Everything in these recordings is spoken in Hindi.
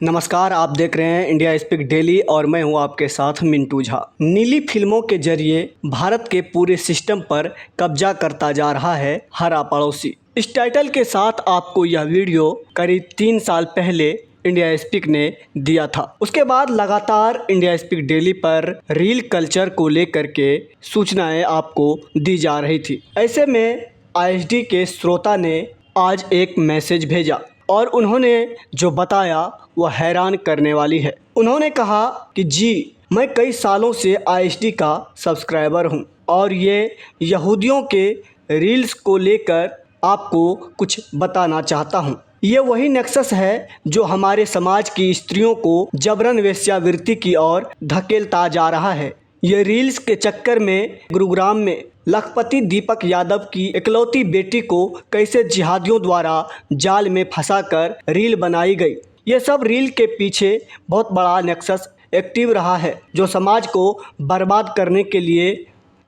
नमस्कार, आप देख रहे हैं इंडिया स्पीक डेली और मैं हूं आपके साथ मिंटू झा। नीली फिल्मों के जरिए भारत के पूरे सिस्टम पर कब्जा करता जा रहा है हरा पड़ोसी। इस टाइटल के साथ आपको यह वीडियो करीब 3 साल पहले इंडिया स्पीक ने दिया था। उसके बाद लगातार इंडिया स्पीक डेली पर रील कल्चर को लेकर के सूचनाएं आपको दी जा रही थी। ऐसे में आईएसडी के श्रोता ने आज एक मैसेज भेजा और उन्होंने जो बताया वह हैरान करने वाली है। उन्होंने कहा कि जी, मैं कई सालों से आईएसडी का सब्सक्राइबर हूं और ये यहूदियों के रील्स को लेकर आपको कुछ बताना चाहता हूं। ये वही नेक्सस है जो हमारे समाज की स्त्रियों को जबरन वेश्यावृत्ति की ओर धकेलता जा रहा है। ये रील्स के चक्कर में गुरुग्राम में लखपति दीपक यादव की इकलौती बेटी को कैसे जिहादियों द्वारा जाल में फंसाकर रील बनाई गई। ये सब रील के पीछे बहुत बड़ा नेक्सस एक्टिव रहा है जो समाज को बर्बाद करने के लिए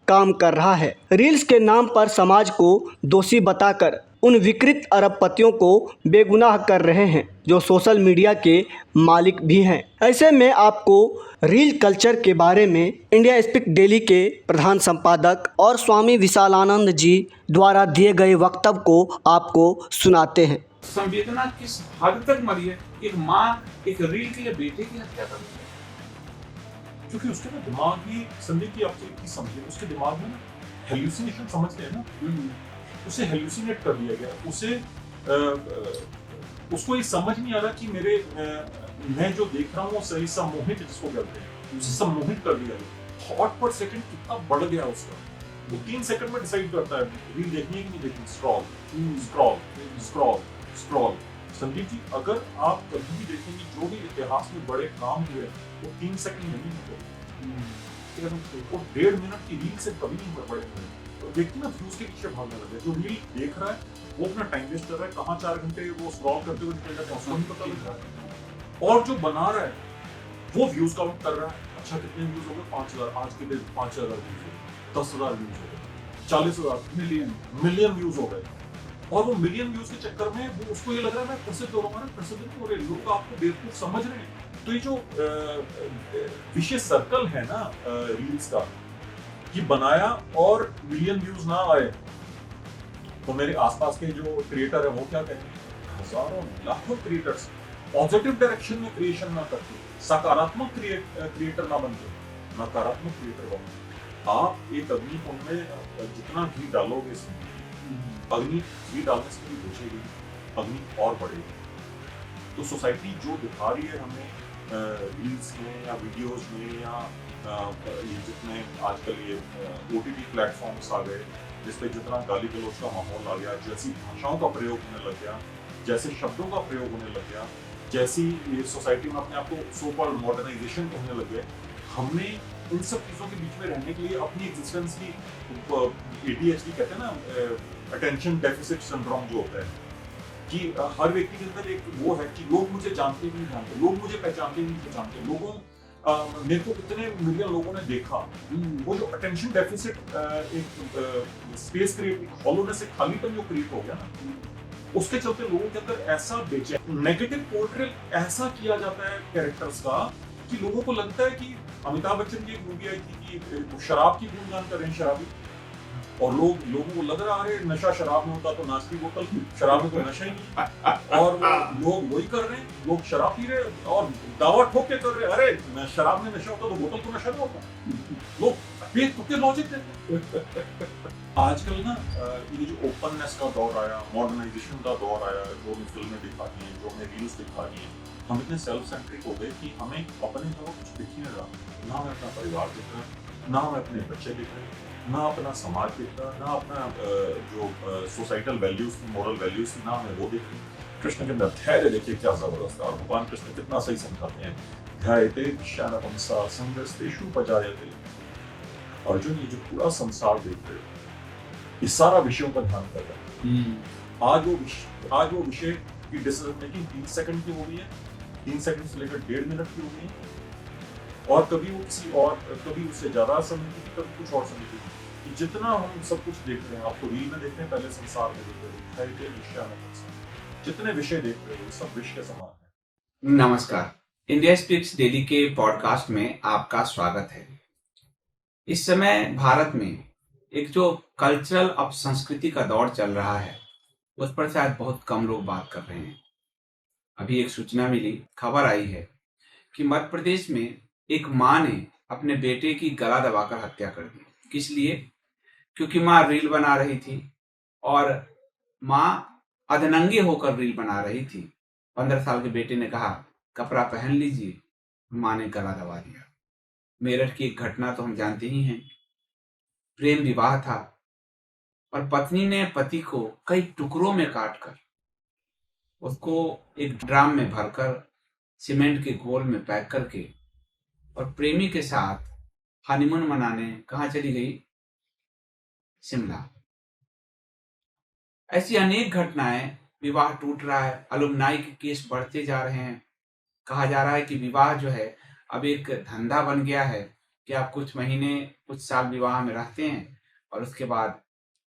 काम कर रहा है। रील्स के नाम पर समाज को दोषी बताकर उन विकृत अरबपतियों को बेगुनाह कर रहे हैं जो सोशल मीडिया के मालिक भी हैं। ऐसे में आपको रील कल्चर के बारे में इंडिया स्पीक डेली के प्रधान संपादक और स्वामी विशालानंद जी द्वारा दिए गए वक्तव्य को आपको सुनाते हैं। संवेदना किस हद तक मरी है। एक माँ एक रील के लिए बेटे की हत्या कर रही है क्योंकि उसके ना दिमाग ही संदीप की आपकी समझे, उसके दिमाग में ना हेल्यूसिनेशन समझते हैं ना, उसे हेल्यूसिनेट कर दिया गया। उसको ये समझ नहीं आ रहा कि मैं जो देख रहा हूँ वो सही सम्मोहित जिसको कहते हैं, उसे सम्मोहित कर दिया गया। थॉट पर सेकंड कितना बढ़ गया उसका, वो 3 सेकंड में डिसाइड करता है रील देखनी है कि नहीं देखनी। Scroll scroll scroll scroll. Sandeep ji, अगर आप कभी भी देखेंगे जो भी इतिहास में बड़े काम हुए वो 3 सेकंड नहीं होते, वो 1.5 मिनट की रील से कभी नहीं बड़े हुए। तो व्यक्ति ना व्यूज के पीछे भागने लगे। जो रील देख रहा है वो अपना टाइम वेस्ट कर रहा है, कहाँ 4 घंटे वो स्क्रॉल करते हुए निकल जाते हैं उसको नहीं पता लग रहा है। और जो बना रहा है वो व्यूज काउंट कर रहा है। अच्छा, कितने व्यूज हो गए? 5000। आज के दिन 5000 व्यूज हो गए, 10,000 व्यूज हो गए, 40,000, मिलियन व्यूज हो गए। और वो मिलियन व्यूज के चक्कर में वो उसको ये लग रहा है मैं प्रसिद्ध हो रहा हूँ, प्रसिद्ध नहीं हो रहे लोग, आपको बेवकूफ समझ रहे हैं। तो ये जो विशेष सर्कल है ना रील्स का, कि बनाया और मिलियन व्यूज ना आए तो मेरे आसपास के जो क्रिएटर है वो क्या कहते हैं, हजारों लाखों क्रिएटर्स पॉजिटिव डायरेक्शन में क्रिएशन ना करते, सकारात्मक क्रिएटर ना बनते, नकारात्मक क्रिएटर बनते। आप एक अग्नि कुंड में जितना घी डालोगे इसमें, अग्नि घी डालने से भी बुझेगी, अग्नि और बढ़ेगी। तो सोसाइटी जो दिखा रही है हमें रील्स में या वीडियोस में या ये जितने आजकल ये ओटीटी प्लेटफॉर्म्स आ गए जिसपे जितना गाली गलौज का माहौल आ गया, जैसी भाषाओं का प्रयोग होने लग गया, जैसे शब्दों का प्रयोग होने लग गया, जैसी ये सोसाइटी में अपने आप को सो कॉल्ड मॉडर्नाइजेशन होने लग गए, हमने इन सब चीजों के बीच में रहने के लिए अपनी एग्जिस्टेंस की ADHD कहते हैं ना, अटेंशन डेफिसिट सिंड्रोम जो होता है, कि हर व्यक्ति के अंदर एक वो है कि लोग मुझे जानते नहीं जानते, लोग मुझे पहचानते नहीं पहचानते, लोगों मेरे को कितने मिलियन लोगों ने देखा। वो जो अटेंशन डेफिसिट एक स्पेस क्रिएट, हॉलोनेस, एक खालीपन जो क्रिएट हो गया ना, उसके चलते लोगों के अंदर ऐसा बेचैन नेगेटिव पोर्ट्रेल ऐसा किया जाता है कैरेक्टर्स का कि लोगों को लगता है कि अमिताभ बच्चन की एक मूवी आई थी कि शराब की गुणगान कर रहे हैं शराबी, और लोगों को लग रहा है नशा शराब में होता तो नाश्ती बोतल, शराब में तो नशा ही नहीं, और लोग वही कर रहे हैं, लोग शराब पी रहे हैं और दावा ठोक के कर रहे हैं अरे शराब में नशा होता तो बोतल तो नशा नहीं होता। लोग बेतुके लॉजिक देते हैं। आजकल ना ये जो ओपननेस का दौर आया, मॉडर्नाइजेशन का दौर आया, जो हमें फिल्में दिखाती हैं, जो हमें रील्स दिखाती हैं, हम इतने सेल्फ सेंट्रिक हो गए कि हमें अपने जगह कुछ दिख ही नहीं रहा। ना हमें अपना परिवार दिख रहा है, ना हमें अपने बच्चे दिख रहे हैं, ना अपना समाज दिख रहा, ना अपना जो सोसाइटल वैल्यूज थी, मॉरल वैल्यूज थी, ना हमें वो दिख रही। कृष्ण के अंदर धैर्य देखिए क्या जबरदस्त है, और भगवान कृष्ण कितना सही समझाते हैं, ध्यायते विषयानपंसा संगस्तेषु पजायते। अर्जुन, ये जो पूरा संसार देख रहे हो, इस सारा विषयों का ध्यान कर रहा है। आज वो विषय की डिसीजन मेकिंग 3 सेकंड की हो गई है, 3 सेकंड से लेकर 1.5 मिनट की हो गई है, और कभी वो किसी और, कभी उससे ज्यादा समय की, कभी कुछ और समय की। जितना हम सब कुछ देख रहे हैं, आपको रील में देख रहे हैं, पहले संसार में देख रहे हैं, जितने विषय देख रहे हो सब विषय के समान है। नमस्कार। इंडिया स्पीक्स डेली के पॉडकास्ट में आपका स्वागत है। इस समय भारत में एक जो कल्चरल अपसंस्कृति का दौर चल रहा है, उस पर शायद बहुत कम लोग बात कर रहे हैं। अभी एक सूचना मिली, खबर आई है कि मध्य प्रदेश में एक माँ ने अपने बेटे की गला दबाकर हत्या कर दी। किस लिए? क्योंकि माँ रील बना रही थी और माँ अधनंगी होकर रील बना रही थी। 15 साल के बेटे ने कहा कपड़ा पहन लीजिए, माँ ने गला दबा दिया। मेरठ की एक घटना तो हम जानते ही हैं। प्रेम विवाह था और पत्नी ने पति को कई टुकड़ों में काटकर उसको एक ड्राम में भरकर सीमेंट के घोल में पैक करके और प्रेमी के साथ हनीमून मनाने कहाँ चली गई? शिमला। ऐसी अनेक घटनाएं, विवाह टूट रहा है, अलुमनाई के केस बढ़ते जा रहे हैं। कहा जा रहा है कि विवाह जो है अब एक धंधा बन गया है कि आप कुछ महीने कुछ साल विवाह में रहते हैं और उसके बाद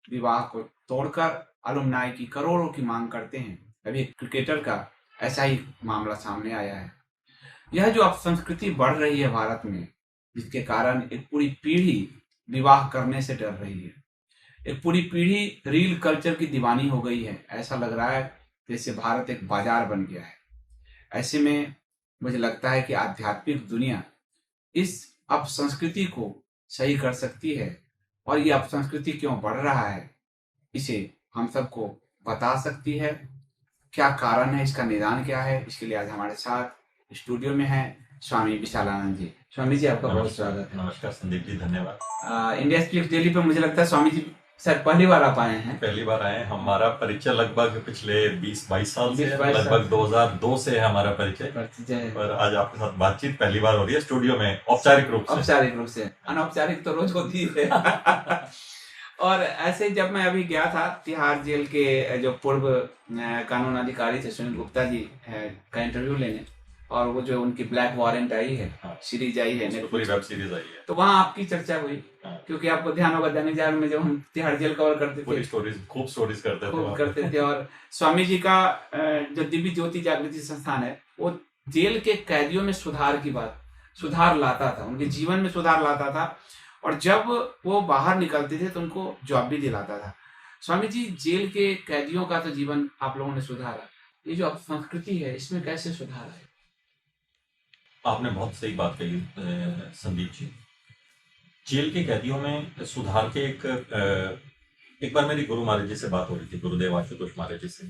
विवाह को तोड़कर अलुमनाई की करोड़ों की मांग करते हैं। अभी एक क्रिकेटर का ऐसा ही मामला सामने आया है। यह जो अपसंस्कृति बढ़ रही है भारत में, जिसके कारण एक पूरी पीढ़ी विवाह करने से डर रही है, एक पूरी पीढ़ी रील कल्चर की दीवानी हो गई है। ऐसा लग रहा है जैसे भारत एक बाजार बन गया है। ऐसे में मुझे लगता है कि आध्यात्मिक दुनिया इस अपसंस्कृति को सही कर सकती है और ये अपसंस्कृति क्यों बढ़ रहा है, इसे हम सबको बता सकती है। क्या कारण है, इसका निदान क्या है, इसके लिए आज हमारे साथ स्टूडियो में है स्वामी विशालानंद जी। स्वामी जी, आपका बहुत स्वागत है। नमस्कार संदीप जी, धन्यवाद। इंडिया स्पीक्स डेली पे मुझे लगता है स्वामी जी सर पहली बार आप आए हैं। पहली बार आए। हमारा परिचय लगभग पिछले 20-22 साल से है। 20-22 साल लगभग 2002 से है हमारा परिचय। पर आज आपके साथ बातचीत पहली बार हो रही है स्टूडियो में, औपचारिक रूप से। अनौपचारिक तो रोज होती है। और ऐसे जब मैं अभी गया था तिहाड़ जेल के जो पूर्व कानून अधिकारी थे सुनील गुप्ता जी का इंटरव्यू लेने, और वो जो उनकी ब्लैक वारंट आई है, सीरीज आई है, पूरी वेब सीरीज आई है, तो वहाँ आपकी चर्चा हुई। क्योंकि आपको ध्यान होगा दैनिक जागरण में जब हम तिहाड़ जेल कवर करते थे, खूब स्टोरीज करते थे। और स्वामी जी का जो दिव्य ज्योति जागृति संस्थान है, वो जेल के कैदियों में सुधार लाता था, उनके जीवन में सुधार लाता था, और जब वो बाहर निकलते थे तो उनको जॉब भी दिलाता था। स्वामी जी, जेल के कैदियों का तो जीवन आप लोगों ने सुधारा, ये जो संस्कृति है इसमें कैसे सुधार है? आपने बहुत सही बात कही संदीप जी। जेल के कैदियों में सुधार के एक बार मेरी गुरु महाराज जी से बात हो रही थी, गुरुदेव आशुतोष महाराज जी से।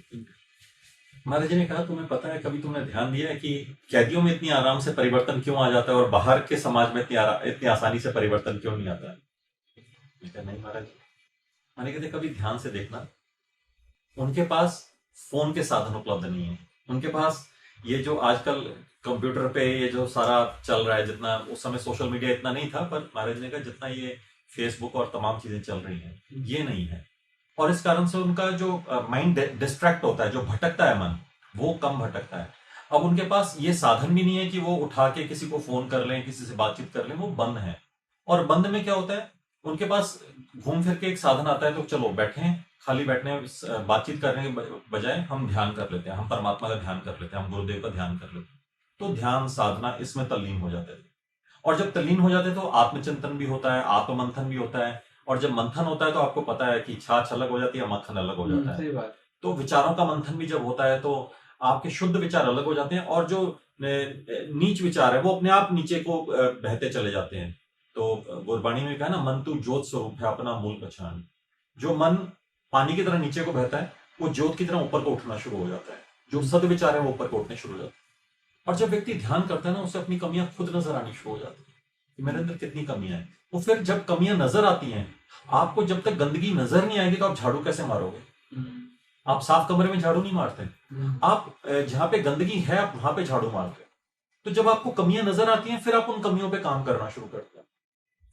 महाराज जी ने कहा, तुम्हें पता है, कभी तुमने ध्यान दिया है कि कैदियों में इतनी आराम से परिवर्तन क्यों आ जाता है और बाहर के समाज में इतनी आसानी से परिवर्तन क्यों नहीं आता है? नहीं महाराज, मैंने कहते कभी ध्यान से देखना, उनके पास फोन के साधन उपलब्ध नहीं है। उनके पास ये जो आजकल कंप्यूटर पे ये जो सारा चल रहा है, जितना उस समय सोशल मीडिया इतना नहीं था, पर महाराज ने कहा जितना ये फेसबुक और तमाम चीजें चल रही हैं, ये नहीं है। और इस कारण से उनका जो माइंड डिस्ट्रैक्ट होता है, जो भटकता है मन, वो कम भटकता है। अब उनके पास ये साधन भी नहीं है कि वो उठा के किसी को फोन कर लें, किसी से बातचीत कर लें, वो बंद है। और बंद में क्या होता है, उनके पास घूम फिर के एक साधन आता है, तो चलो बैठे, खाली बैठने बातचीत करने के बजाय हम ध्यान कर लेते हैं, हम परमात्मा का ध्यान कर लेते हैं, हम गुरुदेव का ध्यान कर लेते हैं। तो ध्यान साधना इसमें तल्लीन हो जाते थे। और जब तल्लीन हो जाते तो आत्मचिंतन भी होता है, आत्ममंथन भी होता है। और जब मंथन होता है तो आपको पता है कि छाछ अलग हो जाती है, मक्खन अलग हो जाता है। सही बात। तो विचारों का मंथन भी जब होता है तो आपके शुद्ध विचार अलग हो जाते हैं, और जो नीच विचार है वो अपने आप नीचे को बहते चले जाते हैं। तो गुरबाणी में कहा ना, मन तू ज्योत स्वरूप है अपना मूल पहचान। जो मन पानी की तरह नीचे को बहता है, वो ज्योत की तरह ऊपर को उठना शुरू हो जाता है। जो सद विचार है वो ऊपर को उठने शुरू हो जाते हैं। और जब व्यक्ति ध्यान करता है ना, उसे अपनी कमियां खुद नजर आनी शुरू हो जाती है कि मेरे अंदर कितनी कमियां हैं। वो फिर जब कमियां नजर आती हैं, आपको जब तक गंदगी नजर नहीं आएगी तो आप झाड़ू कैसे मारोगे? आप साफ कमरे में झाड़ू नहीं मारते, आप जहां पे गंदगी है आप वहां पे झाड़ू मारते। तो जब आपको कमियां नजर आती हैं, फिर आप उन कमियों पे काम करना शुरू करते हो,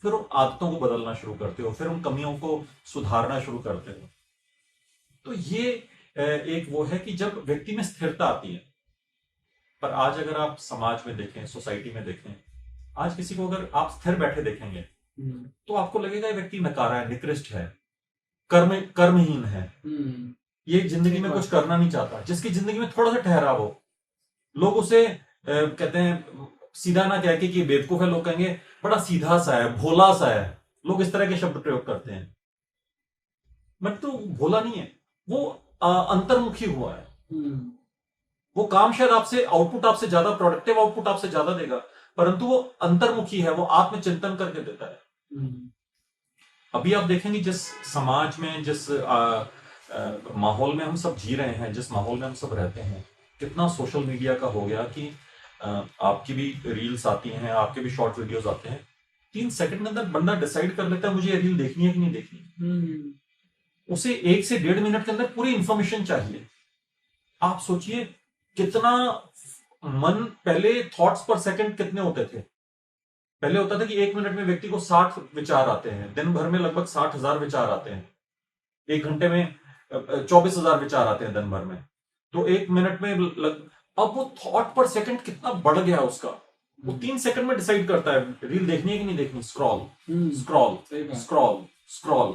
फिर उन आदतों को बदलना शुरू करते हो, फिर उन कमियों को सुधारना शुरू करते हो। तो ये एक वो है कि जब व्यक्ति में स्थिरता आती है। पर आज अगर आप समाज में देखें, सोसाइटी में देखें, आज किसी को अगर आप स्थिर बैठे देखेंगे तो आपको लगेगा ये व्यक्ति नकारा है, निकृष्ट है, कर्महीन है, ये जिंदगी में कुछ करना नहीं चाहता। जिसकी जिंदगी में थोड़ा सा ठहराव हो, लोग उसे कहते हैं सीधा ना कह के कि बेवकूफ है, लोग कहेंगे बड़ा सीधा सा है, भोला सा है, लोग इस तरह के शब्द प्रयोग करते हैं। बट तो भोला नहीं है, वो अंतर्मुखी हुआ है। वो काम शायद आपसे आउटपुट आपसे ज्यादा, प्रोडक्टिव आउटपुट आपसे ज्यादा देगा, परंतु वो अंतर्मुखी है, वो आत्मचिंतन करके देता है। अभी आप देखेंगे जिस समाज में, जिस माहौल में हम सब जी रहे हैं, जिस माहौल में हम सब रहते हैं, कितना सोशल मीडिया का हो गया कि आपकी भी रील्स आती हैं, आपके भी शॉर्ट वीडियोस आते हैं, 3 सेकंड के अंदर बंदा डिसाइड कर लेता है मुझे ये रील देखनी है कि नहीं देखनी। उसे 1 से 1.5 मिनट के अंदर पूरी इंफॉर्मेशन चाहिए। आप सोचिए कितना मन, पहले थॉट्स पर सेकंड कितने होते थे? पहले होता था कि 1 मिनट में व्यक्ति को 60 विचार आते हैं, दिन भर में लगभग 60,000 विचार आते हैं, 1 घंटे में 24,000 विचार आते हैं दिन भर में, तो 1 मिनट में अब वो थॉट पर सेकंड कितना बढ़ गया उसका, वो 3 सेकंड में डिसाइड करता है रील देखनी है कि नहीं देखनी, स्क्रॉल स्क्रॉल स्क्रॉल स्क्रॉल।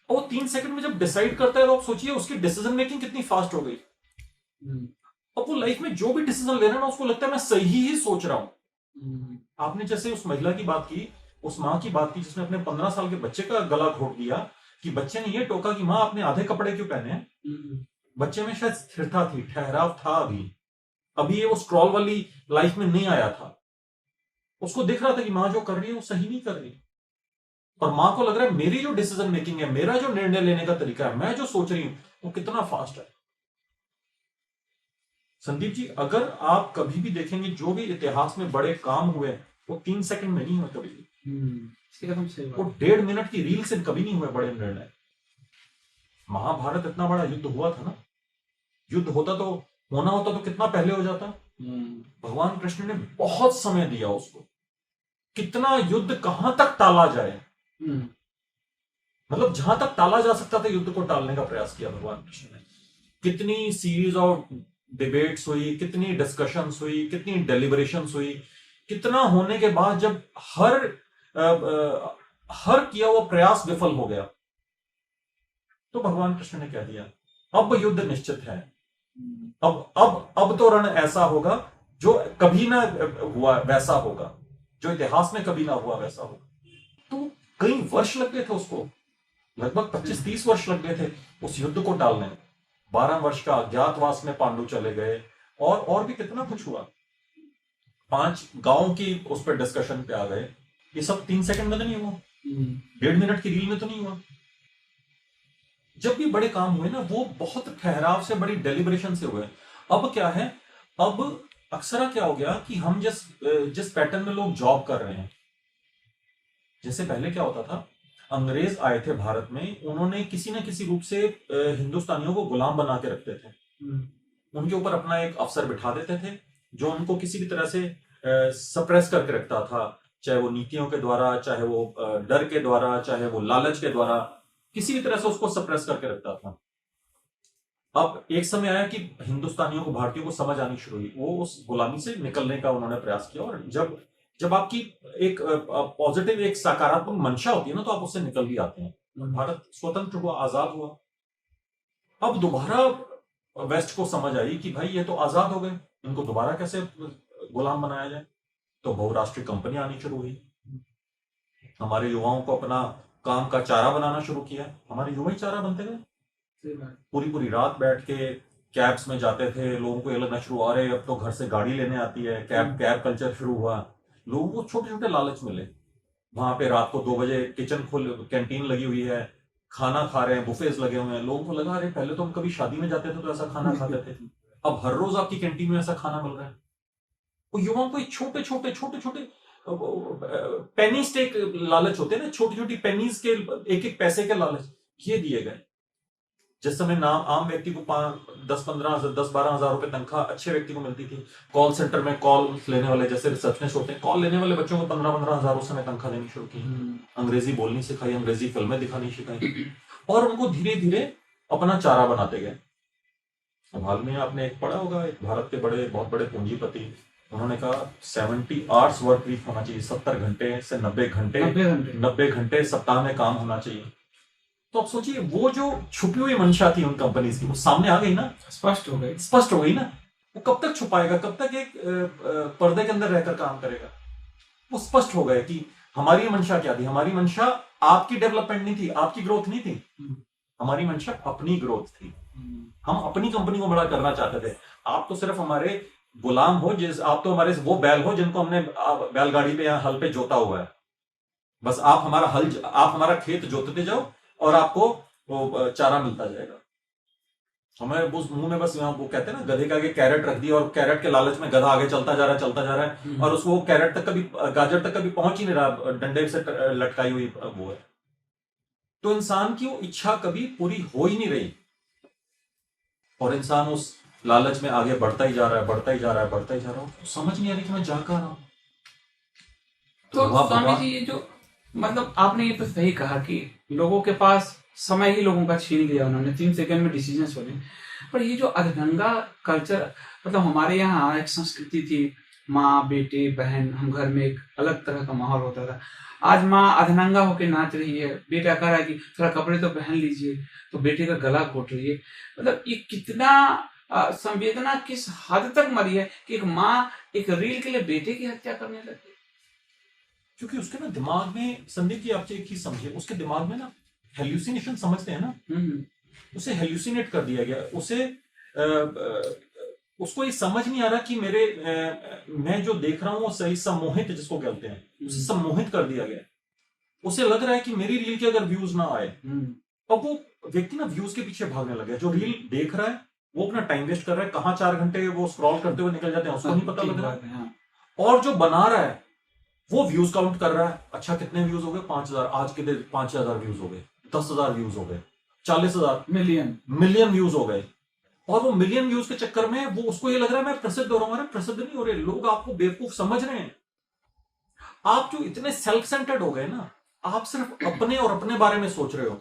और वो 3 सेकंड में जब डिसाइड करता है तो आप सोचिए उसकी डिसीजन मेकिंग कितनी फास्ट हो गई। अब वो लाइफ में जो भी डिसीजन ले रहा है ना, उसको लगता है मैं सही ही सोच रहा हूं। आपने जैसे उस महिला की बात की, उस माँ की बात की जिसने अपने 15 साल के बच्चे का गला घोट दिया, कि बच्चे ने ये टोका कि माँ आपने आधे कपड़े क्यों पहने हैं। बच्चे में शायद स्थिरता थी, ठहराव था, अभी ये वो स्क्रॉल वाली लाइफ में नहीं आया था। उसको दिख रहा था कि माँ जो कर रही है वो सही नहीं कर रही, और माँ को लग रहा है मेरी जो डिसीजन मेकिंग है, मेरा जो निर्णय लेने का तरीका है, मैं जो सोच रही हूं वो कितना फास्ट है। संदीप जी, अगर आप कभी भी देखेंगे जो भी इतिहास में बड़े काम हुए वो 3 सेकंड में नहीं हुए कभी भी। वो 1.5 मिनट की रील से कभी नहीं हुए बड़े निर्णय। महाभारत इतना बड़ा युद्ध हुआ था ना, युद्ध होना होता तो कितना पहले हो जाता। भगवान कृष्ण ने बहुत समय दिया उसको, कितना युद्ध कहां तक टाला जाए, मतलब जहां तक टाला जा सकता था युद्ध को टालने का प्रयास किया भगवान कृष्ण ने। कितनी सीरीज ऑफ डिबेट्स हुई, कितनी डिस्कशंस हुई, कितनी डेलिब्रेशंस हुई, कितना होने के बाद जब हर किया हुआ प्रयास विफल हो गया, तो भगवान कृष्ण ने कह दिया अब युद्ध निश्चित है, अब तो रण ऐसा होगा जो कभी ना हुआ वैसा होगा, जो इतिहास में कभी ना हुआ वैसा होगा। तो कई वर्ष लग गए थे उसको, लगभग 25-30 वर्ष लग गए थे उस युद्ध को टालने में। 12 वर्ष का अज्ञातवास में पांडु चले गए, और भी कितना कुछ हुआ। 5 गांव की उस पर डिस्कशन पे आ गए। ये सब 3 सेकंड में तो नहीं हुआ, 1.5 मिनट की रील में तो नहीं हुआ। जब भी बड़े काम हुए ना, वो बहुत ठहराव से, बड़ी डेलिब्रेशन से हुए। अब क्या है, अब अक्सर क्या हो गया कि हम जिस पैटर्न में लोग जॉब कर रहे हैं, जैसे पहले क्या होता था, अंग्रेज आए थे भारत में, उन्होंने किसी न किसी रूप से हिंदुस्तानियों को गुलाम बना के रखते थे। उनके ऊपर अपना एक अफसर बिठा देते थे जो उनको किसी भी तरह से सप्रेस करके रखता था, चाहे वो नीतियों के द्वारा, चाहे वो डर के द्वारा, चाहे वो लालच के द्वारा, किसी भी तरह से उसको सप्रेस करके रखता था। अब एक समय आया कि हिंदुस्तानियों को, भारतीयों को समझ आनी शुरू हुई, वो उस गुलामी से निकलने का उन्होंने प्रयास किया। और जब आपकी एक पॉजिटिव, एक सकारात्मक मंशा होती है ना, तो आप उससे निकल भी आते हैं। भारत स्वतंत्र हुआ, आजाद हुआ। अब दोबारा वेस्ट को समझ आई कि भाई ये तो आजाद हो गए, इनको दोबारा कैसे गुलाम बनाया जाए। तो बहुराष्ट्रीय कंपनी आनी शुरू हुई, हमारे युवाओं को अपना काम का चारा बनाना शुरू किया। हमारे युवा ही चारा बनते गए, पूरी रात बैठ के कैब्स में जाते थे। लोगों को ये लगना शुरू, अरे अब तो घर से गाड़ी लेने आती है, कैब कल्चर शुरू हुआ। लोगों को छोटे छोटे लालच मिले। वहां पे रात को 2 बजे कैंटीन लगी हुई है, खाना खा रहे हैं, बुफेज लगे हुए हैं। लोगों को लगा अरे पहले तो हम कभी शादी में जाते थे तो ऐसा खाना खाते थे, अब हर रोज आपकी कैंटीन में ऐसा खाना मिल रहा है। वो युवाओं को छोटे छोटे पेनी स्टेक लालच होते हैं ना, छोटी छोटी पेनीज के, 1-1 पैसे के लालच ये दिए गए। जिस समय आम व्यक्ति को 10-12 हजार रुपए तनख्वाह अच्छे व्यक्ति को मिलती थी, कॉल सेंटर में कॉल लेने वाले, जैसे रिसेप्शनिस्ट होते हैं, कॉल लेने वाले बच्चों को 15-15 हजार उस समय तनख्वाह देनी शुरू की। अंग्रेजी बोलनी सिखाई, अंग्रेजी फिल्में दिखानी सिखाई, और उनको धीरे धीरे अपना चारा बनाते गए। हाल में आपने एक पढ़ा होगा, एक भारत के बहुत बड़े पूंजीपति, उन्होंने कहा 70 आवर्स वर्क वीक होना चाहिए, 70 घंटे से 90 घंटे सप्ताह में काम होना चाहिए। तो आप सोचिए, वो जो छुपी हुई मंशा थी उन कंपनीज की, वो सामने आ गई ना, स्पष्ट हो गई ना। वो कब तक छुपाएगा, कब तक एक पर्दे के अंदर रहकर काम करेगा? वो स्पष्ट हो गया कि हमारी मंशा क्या थी। हमारी मंशा आपकी डेवलपमेंट नहीं थी, आपकी ग्रोथ नहीं थी, हमारी मंशा अपनी ग्रोथ थी। हम अपनी कंपनी को बड़ा करना चाहते थे। आप तो सिर्फ हमारे गुलाम हो, आप तो हमारे वो बैल हो जिनको हमने बैलगाड़ी पे या हल पे जोता हुआ है। बस आप हमारा खेत जोतते जाओ और आपको वो चारा मिलता जाएगा। हमें उस मुंह में बस वो कहते हैं ना, गधे का आगे कैरेट रख दिया और कैरेट के लालच में गधा आगे चलता जा रहा है और उसको कैरेट तक कभी, गाजर तक कभी पहुंच ही नहीं रहा, डंडे से लटकाई हुई वो है। तो इंसान की वो इच्छा कभी पूरी हो ही नहीं रही और इंसान उस लालच में आगे बढ़ता ही जा रहा है। तो समझ नहीं आ रही कि मैं जा कहां रहा हूं। तो स्वामी जी, ये जो मतलब आपने ये तो सही कहा कि लोगों के पास समय ही लोगों का छीन लिया उन्होंने, 3 सेकंड में डिसीजन हो गए। पर ये जो अधगंगा कल्चर, मतलब हमारे यहाँ एक संस्कृति थी, माँ बेटे बहन, हम घर में एक अलग तरह का माहौल होता था। आज माँ अधनंगा होकर नाच रही है, बेटा कह रहा है कि थोड़ा कपड़े तो पहन लीजिए, तो बेटे का गला घोट रही है। मतलब ये कितना संवेदना किस हद तक मरी है कि एक माँ एक रील के लिए बेटे की हत्या करने लगी। क्योंकि उसके ना दिमाग में, संदीप जी आप एक चीज समझिए, उसके दिमाग में ना हेल्यूसिनेशन समझते हैं ना, उसे हेल्यूसिनेट कर दिया गया। उसको ये समझ नहीं आ रहा कि मैं जो देख रहा हूं वो सही, सम्मोहित जिसको कहते हैं, उसे सम्मोहित कर दिया गया। उसे लग रहा है कि मेरी रील के अगर व्यूज ना आए, अब वो व्यक्ति ना व्यूज के पीछे भागने लग गया। जो रील देख रहा है वो अपना टाइम वेस्ट कर रहा है, कहां 4 घंटे वो स्क्रॉल करते हुए निकल जाते हैं उसको नहीं पता लग रहा है। और जो बना रहा है वो व्यूज काउंट कर रहा है, अच्छा कितने व्यूज हो गए, 5000, आज के दिन 5000 व्यूज हो गए, 10,000 व्यूज हो गए, 40,000, मिलियन व्यूज हो गए। और वो मिलियन व्यूज के चक्कर में वो, उसको ये लग रहा है मैं प्रसिद्ध हो रहा हूं। प्रसिद्ध नहीं हो रहे, लोग आपको बेवकूफ समझ रहे हैं। आप जो इतने सेल्फ सेंटर्ड हो गए ना, आप सिर्फ अपने और अपने बारे में सोच रहे हो।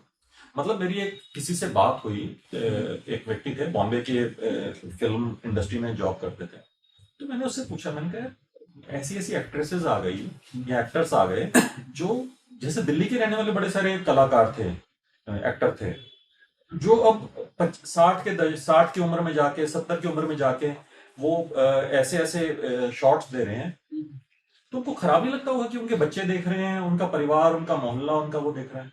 मतलब मेरी एक किसी से बात हुई, एक व्यक्ति थे बॉम्बे के, फिल्म इंडस्ट्री में जॉब करते थे। तो मैंने उससे पूछा, मैंने कहा ऐसी एक्ट्रेसेस आ गई या एक्टर्स आ गए जो, जैसे दिल्ली के रहने वाले बड़े सारे कलाकार थे, एक्टर थे, जो अब 60 की उम्र में जाके, 70 की उम्र में जाके वो ऐसे शॉट्स दे रहे हैं। तो उनको खराब नहीं लगता होगा कि उनके बच्चे देख रहे हैं, उनका परिवार, उनका मोहल्ला, उनका वो देख रहा है?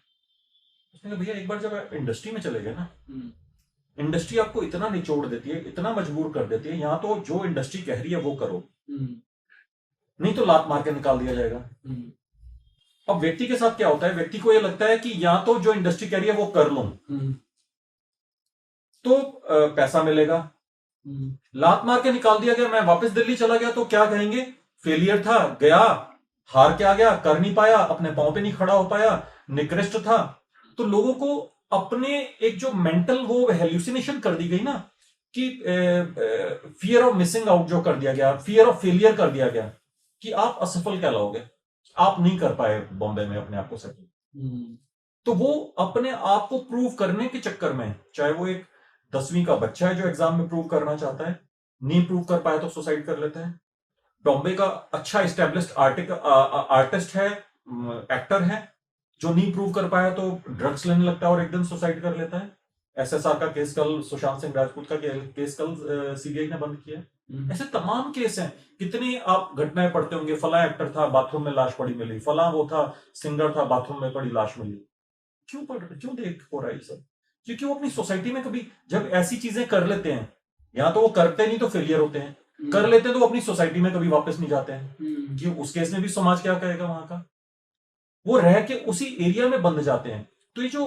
उसने कहा भैया एक बार जब इंडस्ट्री में चले गए ना, इंडस्ट्री आपको इतना निचोड़ देती है, इतना मजबूर कर देती है, यहाँ तो जो इंडस्ट्री कह रही है वो करो, नहीं तो लात मार के निकाल दिया जाएगा। अब व्यक्ति के साथ क्या होता है, व्यक्ति को यह लगता है कि या तो जो इंडस्ट्री कह रही है वो कर लूं तो पैसा मिलेगा, लात मार के निकाल दिया गया, मैं वापस दिल्ली चला गया तो क्या कहेंगे, फेलियर था, गया, हार के आ गया, कर नहीं पाया, अपने पांव पे नहीं खड़ा हो पाया, निकृष्ट था। तो लोगों को अपने एक जो मेंटल वो हेल्यूसिनेशन कर दी गई ना, कि फियर ऑफ मिसिंग आउट जो कर दिया गया, फियर ऑफ फेलियर कर दिया गया, कि आप असफल कहलाओगे, आप नहीं कर पाए बॉम्बे में अपने आप को सेटल। तो वो अपने आप को प्रूव करने के चक्कर में, चाहे वो एक 10वीं का बच्चा है जो एग्जाम में प्रूव करना चाहता है, नहीं प्रूव कर पाया तो सुसाइड कर लेता है। बॉम्बे का अच्छा एस्टेब्लिश्ड आर्टिस्ट है, एक्टर है, जो नहीं प्रूव कर पाया तो ड्रग्स लेने लगता है और एक दिन सुसाइड कर लेता है। एसएसआर का केस कल, सुशांत सिंह राजपूत का केस कल सीबीआई ने बंद किया। ऐसे तमाम केस हैं, कितनी आप घटनाएं पढ़ते होंगे, फला एक्टर था बाथरूम में लाश पड़ी मिली, फला वो था सिंगर था बाथरूम में पड़ी लाश मिली। क्यों देख हो रहा है ये सब? क्योंकि वो अपनी सोसाइटी में कभी जब ऐसी चीजें कर लेते हैं, या तो वो करते नहीं तो फेलियर होते हैं, कर लेते हैं तो वो अपनी सोसाइटी में कभी वापस नहीं जाते हैं कि उस केस में भी समाज क्या कहेगा वहां का, वो रह के उसी एरिया में बंद जाते हैं। तो ये जो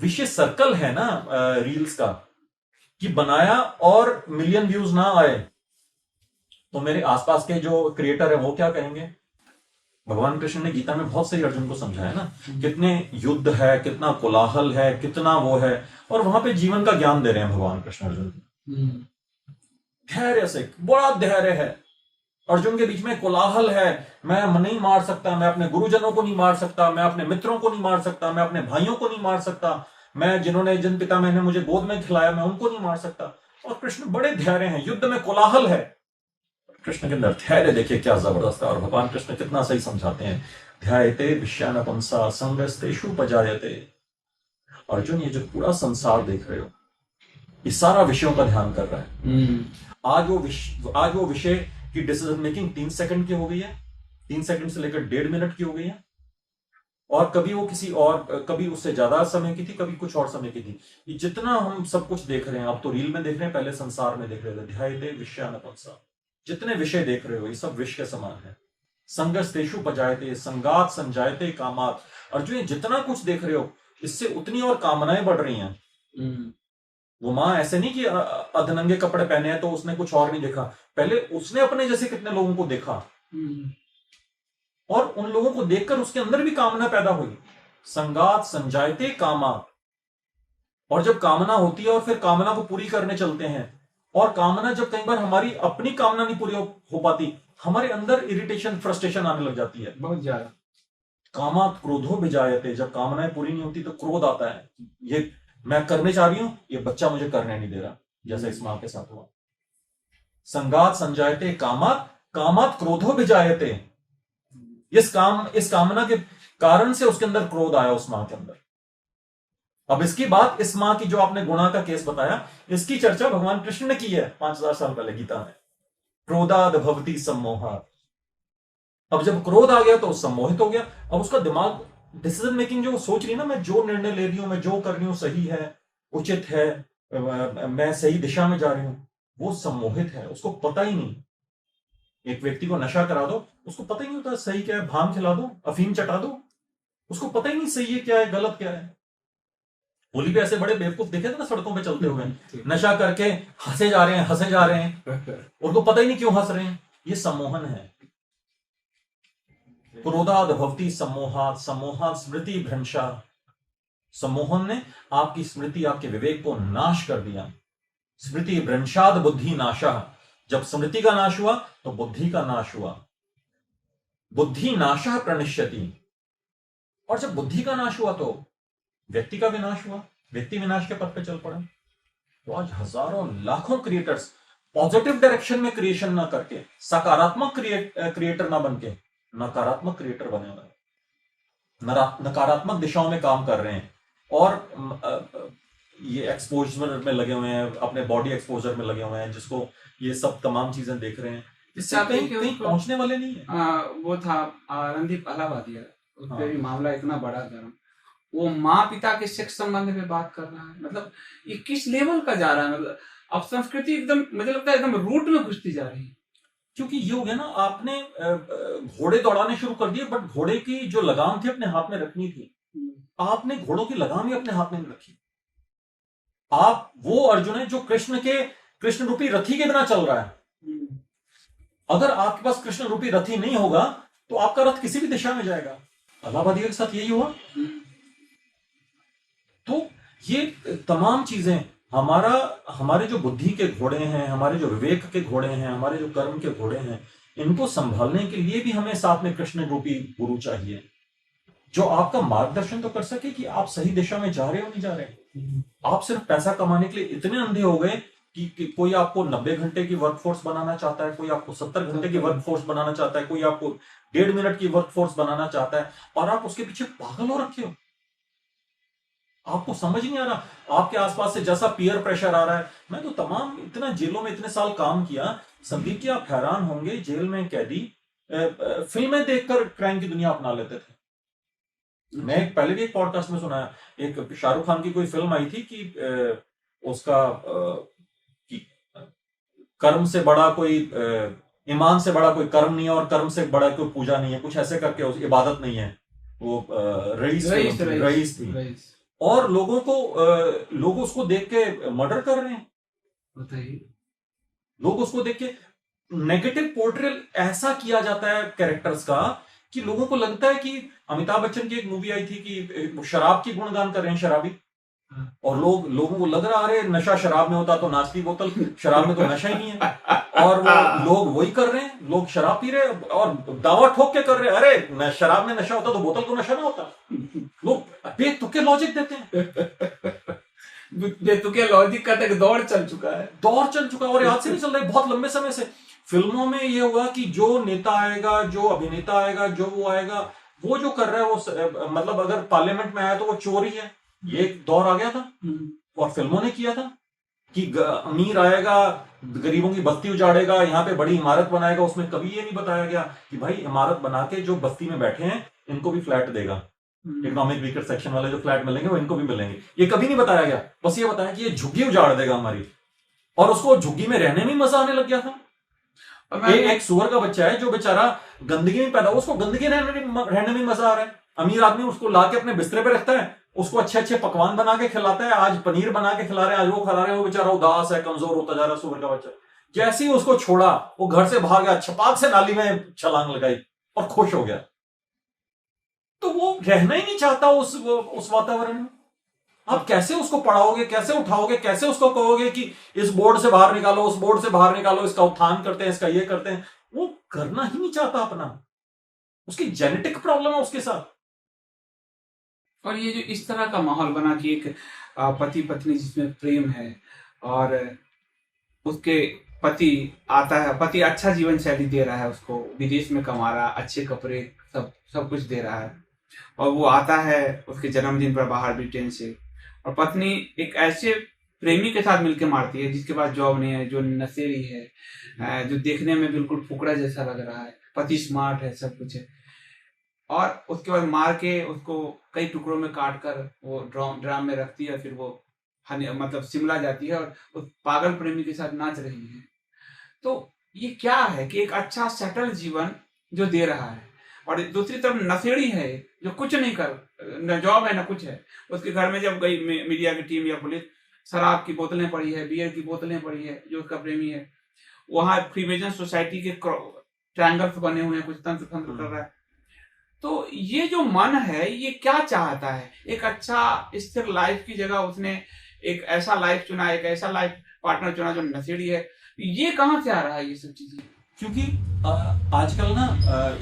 विशेष सर्कल है ना रील्स का, कि बनाया और मिलियन व्यूज ना आए तो मेरे आसपास के जो क्रिएटर है वो क्या कहेंगे। भगवान कृष्ण ने गीता में बहुत सही अर्जुन को समझाया ना, कितने युद्ध है, कितना कोलाहल है, कितना वो है, और वहां पे जीवन का ज्ञान दे रहे हैं भगवान कृष्ण अर्जुन को। धैर्य से, बड़ा धैर्य है अर्जुन के बीच में, कोलाहल है, मैं नहीं मार सकता, मैं अपने गुरुजनों को नहीं मार सकता, मैं अपने मित्रों को नहीं मार सकता, मैं अपने भाइयों को नहीं मार सकता, मैं जिन पिता मैंने मुझे गोद में खिलाया मैं उनको नहीं मार सकता। और कृष्ण बड़े धैर्य हैं, युद्ध में कोलाहल है, कृष्ण के अंदर धैर्य देखिए क्या जबरदस्त है। और भगवान कृष्ण कितना सही समझाते हैं, ध्यायते विषयानपुंसा संगस्तेषु उपजायते। अर्जुन ये जो पूरा संसार देख रहे हो, ये सारा विषयों का ध्यान कर रहा है। आज वो विषय की डिसीजन मेकिंग 3 सेकंड की हो गई है, 3 सेकंड से लेकर 1.5 मिनट की हो गई है, और कभी वो किसी और, कभी उससे ज्यादा समय की थी, कभी कुछ और समय की थी। ये जितना हम सब कुछ देख रहे हैं, अब तो रील में देख रहे हैं, पहले संसार में देख रहे थे, ध्यायते विषयानपंसा, जितने विषय देख रहे हो ये सब विष के समान है। संगस्तेषु पजायते संगात संजायते कामात। अर्जुन, ये जितना कुछ देख रहे हो इससे उतनी और कामनाएं बढ़ रही हैं। वो माँ ऐसे नहीं कि अधनंगे कपड़े पहने हैं तो उसने कुछ और नहीं देखा, पहले उसने अपने जैसे कितने लोगों को देखा, और उन लोगों को देखकर उसके अंदर भी कामना पैदा हुई। संगात संजायते कामात। और जब कामना होती है और फिर कामना को पूरी करने चलते हैं, और कामना जब कई बार हमारी अपनी कामना नहीं पूरी हो पाती, हमारे अंदर इरिटेशन फ्रस्ट्रेशन आने लग जाती है बहुत ज्यादा। कामात क्रोधो विजायते। जब कामनाएं पूरी नहीं होती तो क्रोध आता है, ये मैं करने चाह रही हूं, ये बच्चा मुझे करने नहीं दे रहा, जैसा इस मां के साथ हुआ। संगात संजायते कामात कामात क्रोधो विजायते। इस कामना के कारण से उसके अंदर क्रोध आया, उस मां के अंदर। अब इसकी बात, इस मां की जो आपने गुणा का केस बताया, इसकी चर्चा भगवान कृष्ण ने की है 5000 साल पहले गीता में। क्रोधाद भवति सम्मोहात्। अब जब क्रोध आ गया तो सम्मोहित हो गया। अब उसका दिमाग डिसीजन मेकिंग जो सोच रही है ना, मैं जो निर्णय ले रही हूं, मैं जो कर रही हूं सही है, उचित है, मैं सही दिशा में जा रही हूं, वो सम्मोहित है, उसको पता ही नहीं। एक व्यक्ति को नशा करा दो, उसको पता ही नहीं होता सही क्या है, भांग खिला दो, अफीम चटा दो, उसको पता ही नहीं सही है क्या है, गलत क्या है। होली पे ऐसे बड़े बेवकूफ देखे थे ना सड़कों पे चलते हुए, नशा करके हंसे जा रहे हैं, उनको पता ही नहीं क्यों हंस रहे हैं। ये सम्मोहन है। क्रोधाद भवति सम्मोहात् सम्मोहात् स्मृति भ्रंशा। सम्मोहन ने आपकी स्मृति, आपके विवेक को नाश कर दिया। स्मृति भ्रंशाद बुद्धि नाशा। जब स्मृति का नाश हुआ तो बुद्धि का नाश हुआ। बुद्धि नाशा प्रणश्यति। और जब बुद्धि का नाश हुआ तो व्यक्ति का विनाश हुआ, व्यक्ति विनाश के पथ पे चल पड़ा। तो आज हजारों लाखों क्रिएटर्स पॉजिटिव डायरेक्शन में क्रिएशन ना करके, सकारात्मक क्रिएटर ना बनके नकारात्मक क्रिएटर बने हुए हैं, नकारात्मक दिशाओं में काम कर रहे हैं, और ये एक्सपोजर में लगे हुए हैं, अपने बॉडी एक्सपोजर में लगे हुए हैं, जिसको ये सब तमाम चीजें देख रहे हैं, इससे कहीं पहुंचने वाले नहीं है। वो था रणदीप अलाहाबादिया, उसपे भी मामला इतना बड़ा गर्म। वो माँ पिता के सेक्स संबंध में बात कर रहा है, मतलब ये किस लेवल का जा रहा है। मतलब अब संस्कृति एकदम, मुझे लगता है एकदम रूट में घुसती जा रही है। क्योंकि ये हो गया ना, आपने घोड़े दौड़ाने शुरू कर दिए, बट घोड़े की जो लगाम थी अपने हाथ में रखनी थी, आपने घोड़ों की लगाम ही अपने हाथ में नहीं रखी। आप वो अर्जुन है जो कृष्ण रूपी रथी के बिना चल रहा है। अगर आपके पास कृष्ण रूपी रथी नहीं होगा तो आपका रथ किसी भी दिशा में जाएगा। अलाहाबादिया के साथ यही हुआ। तो ये तमाम चीजें हमारे जो बुद्धि के घोड़े हैं, हमारे जो विवेक के घोड़े हैं, हमारे जो कर्म के घोड़े हैं, इनको संभालने के लिए भी हमें साथ में कृष्ण रूपी गुरु चाहिए, जो आपका मार्गदर्शन तो कर सके कि आप सही दिशा में जा रहे हो नहीं जा रहे। आप सिर्फ पैसा कमाने के लिए इतने अंधे हो गए कि कोई आपको 90 घंटे की वर्कफोर्स बनाना चाहता है, कोई आपको 70 घंटे की वर्कफोर्स बनाना चाहता है, कोई आपको 1.5 मिनट की वर्कफोर्स बनाना चाहता है, और आप उसके पीछे पागल हो रखे हो। आपको समझ नहीं आ रहा, आपके आसपास से जैसा पीयर प्रेशर आ रहा है। मैं तो तमाम इतना जेलों में इतने साल काम किया संदीप जी, आप हैरान होंगे, जेल में कैदी फिल्में देखकर क्राइम की दुनिया अपना लेते थे। मैं पहले भी एक पॉडकास्ट में सुनाया, एक शाहरुख खान की कोई फिल्म आई थी कि उसका कर्म से बड़ा कोई ईमान से बड़ा कोई कर्म नहीं है, और कर्म से बड़ा कोई पूजा नहीं है, कुछ ऐसे करके उस इबादत नहीं है। वो रईस थी, और लोग उसको देख के मर्डर कर रहे हैं। बताइए, लोग उसको देख के नेगेटिव पोर्ट्रेल ऐसा किया जाता है कैरेक्टर्स का कि लोगों को लगता है कि अमिताभ बच्चन की एक मूवी आई थी कि शराब की गुणगान कर रहे हैं शराबी, और लोगों को लग रहा अरे नशा शराब में होता तो नाचती बोतल, शराब में तो नशा ही नहीं है, और वो लोग वही कर रहे हैं, लोग शराब पी रहे हैं और दावा ठोक के कर रहे हैं अरे शराब में नशा होता तो बोतल को नशा ना होता। लोग बेतुके लॉजिक देते हैं। बेतुके लॉजिक का तक दौर चल चुका है, और याद से नहीं चल रहा है, बहुत लंबे समय से। फिल्मों में ये हुआ कि जो नेता आएगा, जो अभिनेता आएगा, जो वो आएगा, वो जो कर रहा है वो मतलब अगर पार्लियामेंट में आया तो वो चोर ही है। ये एक दौर आ गया था और फिल्मों ने किया था। कि अमीर आएगा, गरीबों की बस्ती उजाड़ेगा, यहाँ पे बड़ी इमारत बनाएगा। उसमें कभी ये नहीं बताया गया कि भाई इमारत बना के जो बस्ती में बैठे हैं इनको भी फ्लैट देगा, इकोनॉमिक वीकर सेक्शन वाले जो फ्लैट मिलेंगे वो इनको भी मिलेंगे। ये कभी नहीं बताया गया। बस ये बताया कि ये झुग्गी उजाड़ देगा हमारी, और उसको झुग्गी में रहने में मजा आने लग गया था। एक सुअर का बच्चा है जो बेचारा गंदगी में पैदा, उसको गंदगी रहने में मजा आ रहा है। अमीर आदमी उसको ला के अपने बिस्तरे पे रखता है, उसको अच्छे अच्छे पकवान बना के खिलाता है। आज पनीर बना के खिला रहे हैं, आज वो खिला रहे हैं, वो बेचारा उदास है, कमजोर होता जा रहा है सुअर का बच्चा। जैसे ही उसको छोड़ा वो घर से भाग गया, छपाक से नाली में छलांग लगाई और खुश हो गया। तो वो रहना ही नहीं चाहता उस वातावरण में। आप कैसे उसको पढ़ाओगे, कैसे उठाओगे, कैसे उसको कहोगे कि इस बोर्ड से बाहर निकालो, उस बोर्ड से बाहर निकालो, इसका उत्थान करते हैं, इसका ये करते हैं। वो करना ही नहीं चाहता अपना, उसकी जेनेटिक प्रॉब्लम है उसके साथ। और ये जो इस तरह का माहौल बना कि एक पति पत्नी जिसमें प्रेम है, और उसके पति आता है, पति अच्छा जीवन शैली दे रहा है उसको, विदेश में कमा रहा, अच्छे कपड़े सब कुछ दे रहा है, और वो आता है उसके जन्मदिन पर बाहर ब्रिटेन से, और पत्नी एक ऐसे प्रेमी के साथ मिलकर मारती है जिसके पास जॉब नहीं है, जो नशेड़ी है, जो देखने में बिल्कुल फुकरा जैसा लग रहा है। पति स्मार्ट है, सब कुछ है, और उसके बाद मार के उसको कई टुकड़ों में काट कर वो ड्राम में रखती है, फिर वो मतलब शिमला जाती है और उस पागल प्रेमी के साथ नाच रही है। तो ये क्या है कि एक अच्छा सेटल जीवन जो दे रहा है, और दूसरी तरफ नशेड़ी है जो कुछ नहीं कर, न जॉब है न कुछ है। उसके घर में जब गई मीडिया की टीम या पुलिस, शराब की बोतलें पड़ी है, बियर की बोतलें पड़ी है, जो उसका प्रेमी है वहां फ्रीमेजन सोसाइटी के ट्रायंगल्स बने हुए हैं, कुछ तंत्र कर रहा है। तो ये जो मन है ये क्या चाहता है? एक अच्छा स्थिर लाइफ की जगह उसने एक ऐसा लाइफ चुना, एक ऐसा लाइफ पार्टनर चुना जो नशेड़ी है। ये कहाँ से आ रहा है ये सब चीजें? क्योंकि आजकल ना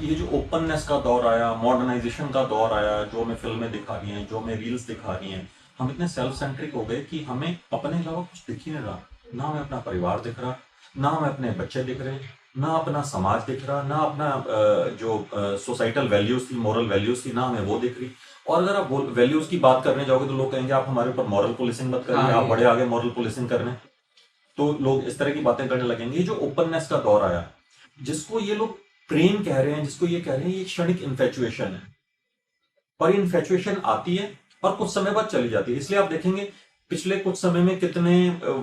ये जो ओपननेस का दौर आया, मॉडर्नाइजेशन का दौर आया, जो हमें फिल्में दिखा रही हैं, जो हमें रील्स दिखा रही हैं, हम इतने सेल्फ सेंट्रिक हो गए कि हमें अपने अलावा कुछ दिख ही नहीं रहा। ना हमें अपना परिवार दिख रहा, ना हमें अपने बच्चे दिख रहे, ना अपना समाज दिख रहा, ना अपना जो सोसाइटल वैल्यूज थी, मॉरल वैल्यूज थी, ना हमें वो दिख रही। और अगर आप वैल्यूज की बात करने जाओगे तो लोग कहेंगे आप हमारे ऊपर मॉरल पुलिसिंग मत करिए, आप बड़े आगे मॉरल पुलिसिंग करने। तो लोग इस तरह की बातें करने लगेंगे। जो ओपननेस का दौर आया, जिसको ये लोग प्रेम कह रहे हैं, जिसको ये कह रहे हैं, ये क्षणिक इन्फेचुएशन है। और ये इन्फेचुएशन आती है और कुछ समय बाद चली जाती है। इसलिए आप देखेंगे पिछले कुछ समय में कितने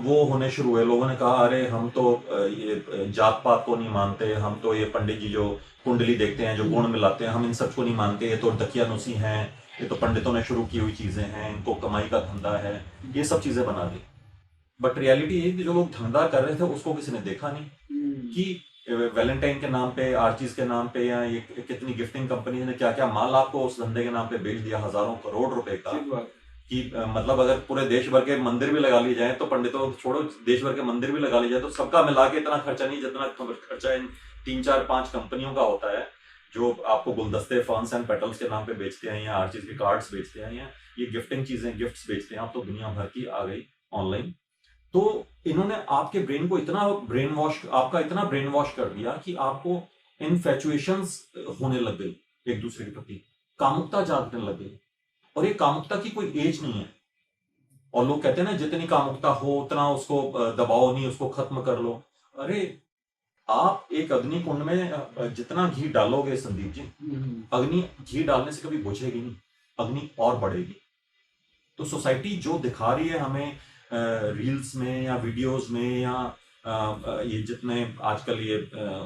वो होने शुरू हुए। लोगों ने कहा अरे हम तो ये जात पात को नहीं मानते, हम तो ये पंडित जी जो कुंडली देखते हैं, जो गुण मिलाते हैं, हम इन सबको नहीं मानते, ये तो दकियानुसी हैं, ये तो पंडितों ने शुरू की हुई चीजें हैं, इनको कमाई का धंधा है, ये सब चीजें बना दी। बट रियलिटी ये कि जो लोग धंधा कर रहे थे उसको किसी ने देखा नहीं कि वैलेंटाइन के नाम पे, आर्चीज के नाम पे, या ये कितनी गिफ्टिंग कंपनी ने क्या क्या माल आपको उस धंधे के नाम पे बेच दिया, हजारों करोड़ रुपए का। कि मतलब अगर पूरे देश भर के मंदिर भी लगा लिए जाए, तो पंडितों छोड़ो, देश भर के मंदिर भी लगा लिए जाए तो सबका मिला के इतना खर्चा नहीं जितना खर्चा इन 3 4 5 कंपनियों का होता है, जो आपको गुलदस्ते, फॉन्स एंड पेटल्स के नाम पे बेचते हैं, या आर्चीज के कार्ड्स बेचते हैं, या ये गिफ्टिंग चीजें, गिफ्ट्स बेचते हैं। अब तो दुनिया भर की आ गई ऑनलाइन। तो इन्होंने आपके ब्रेन को इतना आपका इतना ब्रेन वॉश कर दिया कि आपको इन्फेचुएशंस होने लग गई, एक दूसरे के प्रति कामुकता जागने लग गई। और ये कामुकता की कोई एज नहीं है। और लोग कहते हैं ना जितनी कामुकता हो उतना उसको दबाओ नहीं, उसको खत्म कर लो। अरे आप एक अग्नि कुंड में जितना घी डालोगे संदीप जी, अग्नि घी डालने से कभी बुझेगी नहीं, अग्नि और बढ़ेगी। तो सोसाइटी जो दिखा रही है हमें रील्स में या वीडियोस में, या ये जितने आजकल ये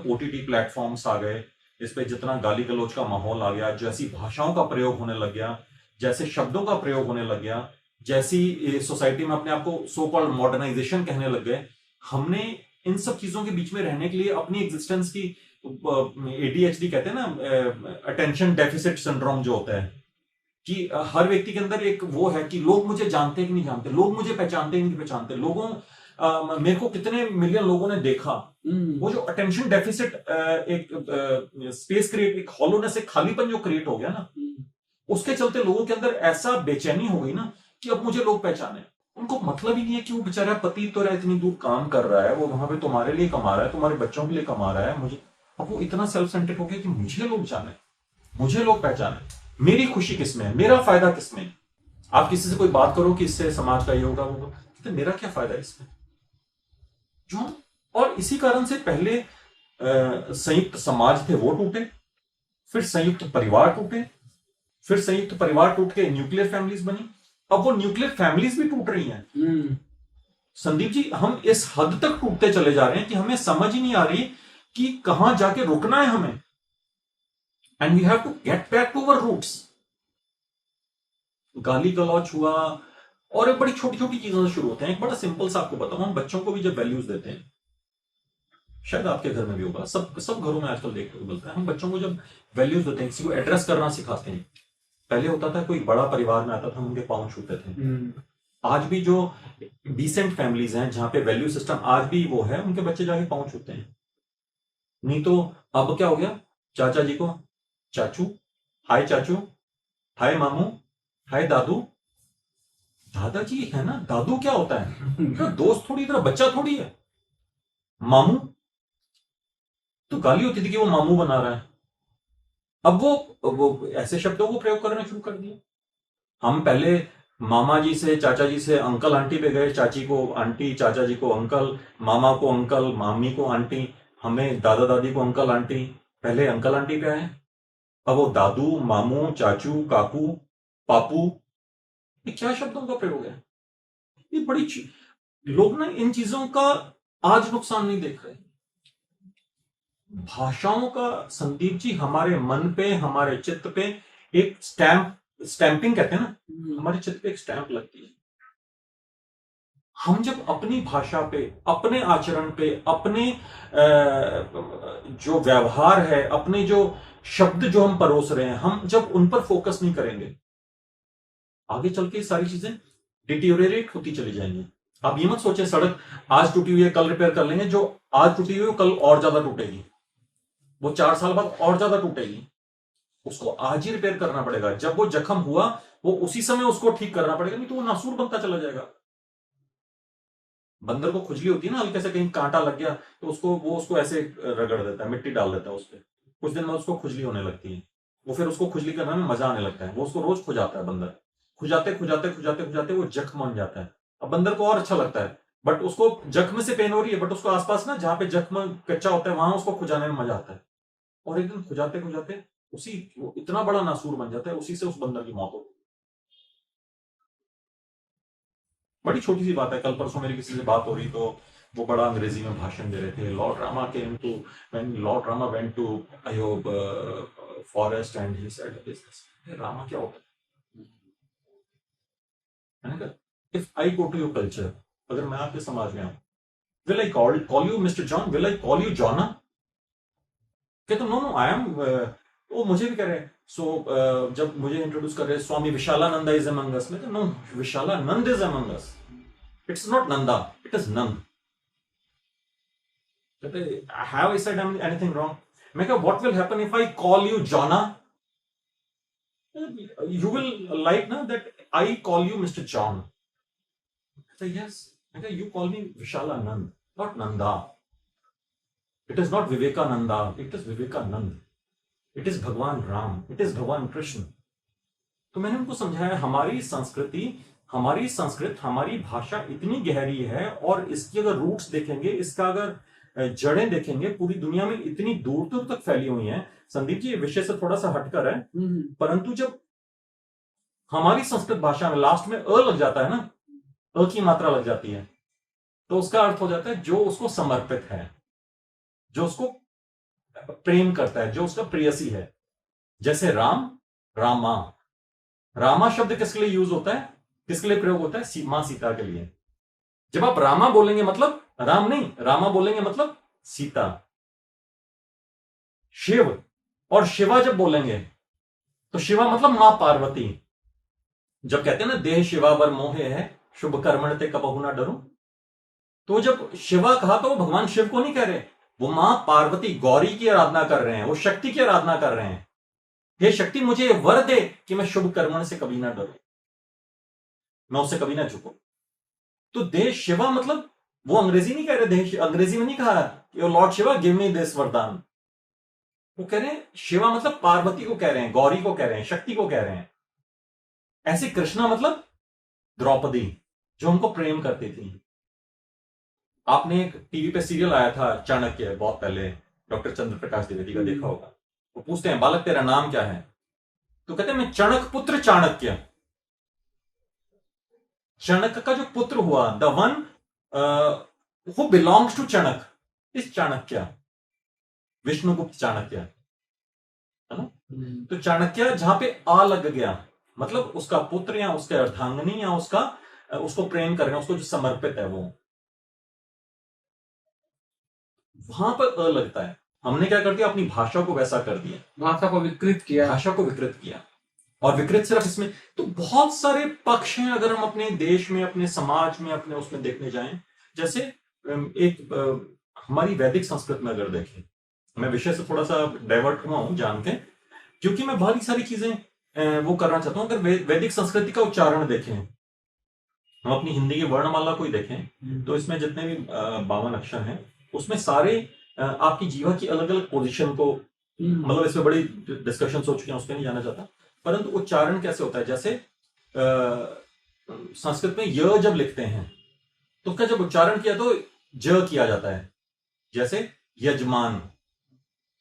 OTT प्लेटफॉर्म्स आ गए, इस पे जितना गाली गलौज का माहौल आ गया, जैसी भाषाओं का प्रयोग होने लग गया, जैसे शब्दों का प्रयोग होने लग गया, जैसी सोसाइटी में अपने आप को सो कॉल्ड मॉडर्नाइजेशन कहने लग गए, हमने इन सब चीजों के बीच में रहने के लिए अपनी एग्जिस्टेंस की ADHD कहते हैं ना, अटेंशन डेफिसिट सिंड्रोम जो होता है, कि हर व्यक्ति के अंदर एक वो है कि लोग मुझे जानते कि नहीं जानते, लोग मुझे पहचानते कि नहीं पहचानते, लोगों मेरे को कितने मिलियन लोगों ने देखा। वो जो अटेंशन डेफिसिट एक स्पेस क्रिएट, एक हॉलोनेस, एक खालीपन जो क्रिएट हो गया ना, उसके चलते लोगों के अंदर ऐसा बेचैनी हो गई ना कि अब मुझे लोग पहचाने। उनको मतलब ही नहीं है कि वो बेचारा पति तो इतनी दूर काम कर रहा है, वो वहां पे तुम्हारे लिए कमा रहा है, तुम्हारे बच्चों के लिए कमा रहा है, मुझे अब वो इतना सेल्फ सेंट्रिक हो गया कि मुझे लोग जाने, मुझे लोग पहचाने, मेरी खुशी किसमें है, मेरा फायदा किसमें है। आप किसी से कोई बात करो कि इससे समाज का ये होगा, वो कहते मेरा क्या फायदा है इसमें, जो, और इसी कारण से पहले संयुक्त समाज थे वो टूटे, फिर संयुक्त परिवार टूटे, फिर संयुक्त परिवार टूट के न्यूक्लियर फैमिलीज बनी, अब वो न्यूक्लियर फैमिलीज भी टूट रही हैं। संदीप जी, हम इस हद तक टूटते चले जा रहे हैं कि हमें समझ ही नहीं आ रही कि कहां जाके रुकना है हमें। And we have to get back to our roots. गाली गलौच हुआ और एक बड़ी छोटी छोटी चीजों से शुरू होते हैं। एक बड़ा सिंपल सा आपको बताऊं, हम बच्चों को भी जब वैल्यूज देते हैं, शायद आपके घर में भी होगा, सब घरों में आजकल देखने को मिलता है, हम बच्चों को जब वैल्यूज देते हैं, किसी को एड्रेस करना सिखाते हैं। पहले होता था कोई बड़ा परिवार में आता था, हम उनके पांव छूते थे। आज भी जो डिसेंट फैमिलीज हैं जहां पे वैल्यू सिस्टम आज भी वो है, उनके बच्चे जाके पांव छूते हैं। नहीं तो अब क्या हो गया, चाचा जी को चाचू, हाय चाचू, हाय मामू, हाय दादू। दादाजी है ना, दादू क्या होता है? तो दोस्त थोड़ी, तरह बच्चा थोड़ी है। मामू तो गाली होती थी कि वो मामू बना रहा है। अब वो ऐसे शब्दों को प्रयोग करना शुरू कर दिया। हम पहले मामा जी से, चाचा जी से अंकल आंटी पे गए, चाची को आंटी, चाचा जी को अंकल, मामा को अंकल, मामी को आंटी, हमें दादा दादी को अंकल आंटी, पहले अंकल आंटी पे आए, अब वो दादू, मामू, चाचू, काकू, पापू। ये क्या शब्दों का प्रयोग है? ये बड़ी लोग ना इन चीजों का आज नुकसान नहीं देख रहे। भाषाओं का संदीप जी हमारे मन पे, हमारे चित्त पे एक स्टैंपिंग कहते हैं ना, हमारे चित्त पे एक स्टैंप लगती है। हम जब अपनी भाषा पे, अपने आचरण पे, अपने जो व्यवहार है, अपने जो शब्द जो हम परोस रहे हैं, हम जब उन पर फोकस नहीं करेंगे, आगे चल के सारी चीजें डिटीरियोरेट होती चली जाएंगी। आप ये मत सोचे सड़क आज टूटी हुई है कल रिपेयर कर लेंगे, जो आज टूटी हुई है कल और ज्यादा टूटेगी, वो 4 साल बाद और ज्यादा टूटेगी। उसको आज ही रिपेयर करना पड़ेगा। जब वो जख्म हुआ वो उसी समय उसको ठीक करना पड़ेगा, नहीं तो वो नासूर बनता चला जाएगा। बंदर को खुजली होती है ना, हल्के से कहीं कांटा लग गया तो उसको ऐसे रगड़ देता है, मिट्टी डाल देता है उस पर, कुछ दिन में उसको खुजली होने लगती है। वो फिर उसको खुजली करने में मजा आने लगता है, वो उसको रोज खुजाता है बंदर, खुजाते खुजाते खुजाते खुजाते वो जख्म बन जाता है। अब बंदर को और अच्छा लगता है, बट उसको जख्म से पेन हो रही है, बट उसको आसपास ना जहां पे जख्म कच्चा होता है वहां उसको खुजाने में मजा आता है। और एक दिन खुजाते खुजाते उसी वो इतना बड़ा नासूर बन जाता है, उसी से उस बंदर की मौत हो गई। बड़ी छोटी सी बात है। कल परसों मेरी किसी से बात हो रही तो वो बड़ा अंग्रेजी में भाषण दे रहे थे। Lord Rama came to when lord Rama went to अयोब forest and he said this. Rama क्या होता है? If I go to your culture, अगर मैं आपके समाज में आऊं, will I call you mister John, will I call you Johna? कहते नो नो आई एम, वो मुझे भी कह रहे। सो जब मुझे इंट्रोड्यूस कर रहे, स्वामी विशालानंदा इज अमंग अस, मैं no, Vishalanand is among us, it's not Nanda, it is Nand. कहते have I said anything wrong? मैं कहा what will happen if I call you Johna? You will like na that I call you Mr. John. I say yes. I say you call me Vishalanand, not Nanda. It is not Vivekananda. It is Vivekanand. It is Bhagwan Ram. It is Bhagwan Krishna. तो मैंने उनको समझाया हमारी संस्कृति, हमारी संस्कृत, हमारी भाषा इतनी गहरी है, और इसकी अगर रूट्स देखेंगे, इसका अगर जड़ें देखेंगे, पूरी दुनिया में इतनी दूर दूर तक फैली हुई हैं। संदीप जी, विषय से थोड़ा सा हटकर है, परंतु जब हमारी संस्कृत भाषा में लास्ट में अ लग जाता है ना, अ की मात्रा लग जाती है, तो उसका अर्थ हो जाता है जो उसको समर्पित है, जो उसको प्रेम करता है, जो उसका प्रेयसी है। जैसे राम, रामा। रामा शब्द किसके लिए यूज होता है, किसके लिए प्रयोग होता है? मां सीता के लिए। जब आप रामा बोलेंगे मतलब राम नहीं, रामा बोलेंगे मतलब सीता। शिव और शिवा जब बोलेंगे तो शिवा मतलब मां पार्वती। जब कहते हैं ना देह शिवा वर मोहे है, शुभ कर्मण ते कबहु ना डरूं, तो जब शिवा कहा तो वो भगवान शिव को नहीं कह रहे, वो मां पार्वती गौरी की आराधना कर रहे हैं, वो शक्ति की आराधना कर रहे हैं। हे शक्ति, मुझे वर दे कि मैं शुभ कर्मण से कभी ना डरूं, मैं उससे कभी ना झुकूं। तो देह शिवा मतलब वो अंग्रेजी नहीं कह रहे, देह अंग्रेजी में नहीं कहा कि Lord Shiva give me this वरदान। वो कह रहे हैं शिवा मतलब पार्वती को कह रहे हैं, गौरी को कह रहे हैं, शक्ति को कह रहे हैं। ऐसे कृष्णा मतलब द्रौपदी, जो उनको प्रेम करती थी। आपने एक टीवी पे सीरियल आया था चाणक्य, बहुत पहले, डॉक्टर चंद्र प्रकाश द्विवेदी का, देखा होगा। वो पूछते हैं, बालक तेरा नाम क्या है? तो कहते हैं, मैं चणक पुत्र चाणक्य। चाणक्य का जो पुत्र हुआ, the one who belongs to Chanak is Chanakya, Vishnugupta Chanakya, है ना? तो चाणक्य जहां पे आ लग गया, मतलब उसका पुत्र या उसके अर्धांगिनी या उसको प्रेम करना, उसको जो समर्पित है वो, वहां पर अ लगता है। हमने क्या कर दिया, अपनी भाषा को वैसा कर दिया, भाषा को विकृत किया। भाषा को विकृत किया। और विकृत सिर्फ इसमें, तो बहुत सारे पक्ष हैं अगर हम अपने देश में, अपने समाज में, अपने उसमें देखने जाएं। जैसे हमारी वैदिक संस्कृत में अगर देखें, मैं विषय से थोड़ा सा डाइवर्ट हुआ हूं जान के, क्योंकि मैं बहुत सारी चीजें वो करना चाहता हूं। अगर वैदिक संस्कृति का उच्चारण देखें, हम अपनी हिंदी की वर्णमाला को ही देखें, तो इसमें जितने भी 52 अक्षर हैं, उसमें सारे आपकी जीवा की अलग अलग पोजीशन को, मतलब इसमें बड़ी डिस्कशन हो चुकी है, उसमें नहीं जाना चाहता, परंतु उच्चारण कैसे होता है। जैसे संस्कृत में य जब लिखते हैं तो उसका जब उच्चारण किया तो ज किया जाता है। जैसे यजमान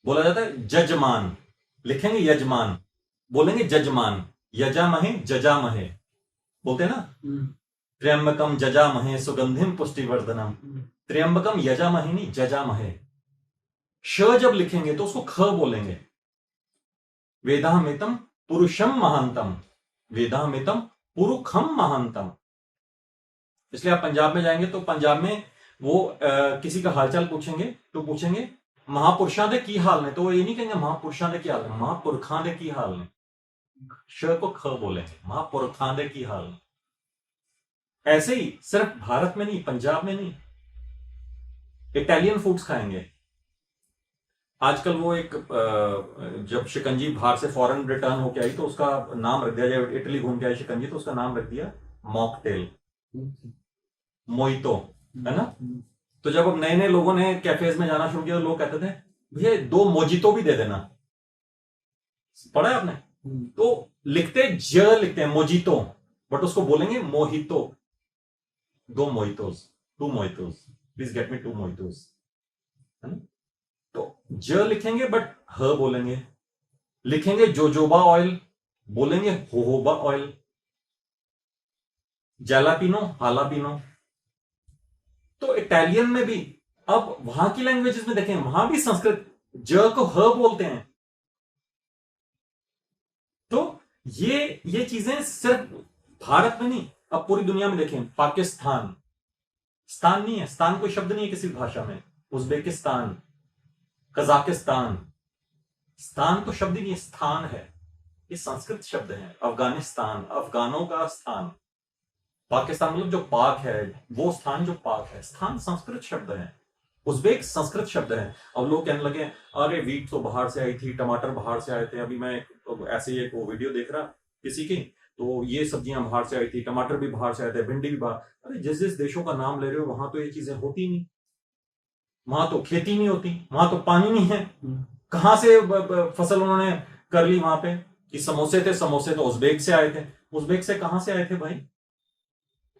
बोला जाता है, जजमान लिखेंगे, यजमान बोलेंगे, जजमान, यजामहे जजामहे बोलते हैं ना। त्र्यंबकम जजामहे सुगंधिम पुष्टिवर्धनम, त्र्यंबकम यजामहे नहीं, जजामहे। श जब लिखेंगे तो उसको ख बोलेंगे। वेदाहमितम पुरुषम महांतम, वेदाहमितम पुरुखम महांतम। इसलिए आप पंजाब में जाएंगे तो पंजाब में वो किसी का हालचाल पूछेंगे तो पूछेंगे, महापुरुषां दे की हाल ने, तो वो ये नहीं कहेंगे महापुरुषां दे की हाल ने, महापुरखां दे की हाल ने। श को ख बोलेंगे, महापुरखां दे की हाल ने। ऐसे ही सिर्फ भारत में नहीं, पंजाब में नहीं, इटालियन फूड्स खाएंगे। आजकल वो एक जब शिकंजी बाहर से फॉरेन रिटर्न होके आई तो उसका नाम रख दिया, जब इटली घूम के आई शिकंजी तो उसका नाम रख दिया मॉकटेल, मोइतो, है ना। तो जब अब नए नए लोगों ने कैफेज में जाना शुरू किया तो लोग कहते थे, भैया 2 मोजितो भी दे देना। पढ़ा है आपने? तो लिखते ज लिखते हैं मोजितो, बट उसको बोलेंगे mojito. 2 mojitos, 2 mojitos, please get me 2 mojitos, है ना। तो ज लिखेंगे बट ह बोलेंगे। लिखेंगे जोजोबा ऑयल, बोलेंगे होहोबा ऑयल। जैलापिनो, हालापिनो। तो इटालियन में भी, अब वहां की लैंग्वेजेस में देखें, वहां भी संस्कृत ज को ह बोलते हैं। तो ये चीजें सिर्फ भारत में नहीं, अब पूरी दुनिया में देखें। पाकिस्तान, स्थान नहीं है, स्थान कोई शब्द नहीं है किसी भाषा में। उज्बेकिस्तान, कजाकिस्तान, स्थान तो शब्द ही नहीं है, स्थान है, ये संस्कृत शब्द है। अफगानिस्तान, अफगानों का स्थान। पाकिस्तान मतलब जो पाक है, वो स्थान जो पाक है, स्थान संस्कृत शब्द है। उज्बेक संस्कृत शब्द है। अब लोग कहने लगे, अरे वीट तो बाहर से आई थी, टमाटर बाहर से आए थे। अभी मैं ऐसे ही एक वीडियो देख रहा किसी की, तो ये सब्जियां बाहर से आई थी, टमाटर भी बाहर से आए थे, भिंडी भी बाहर। अरे जिस जिस देशों का नाम ले रहे हो, वहां तो ये चीजें होती नहीं, वहां तो खेती नहीं होती, वहां तो पानी नहीं है। कहां से फसल उन्होंने कर ली वहां पे? कि समोसे थे, समोसे तो उज्बेक से आए थे। उज्बेक से कहां से आए थे भाई?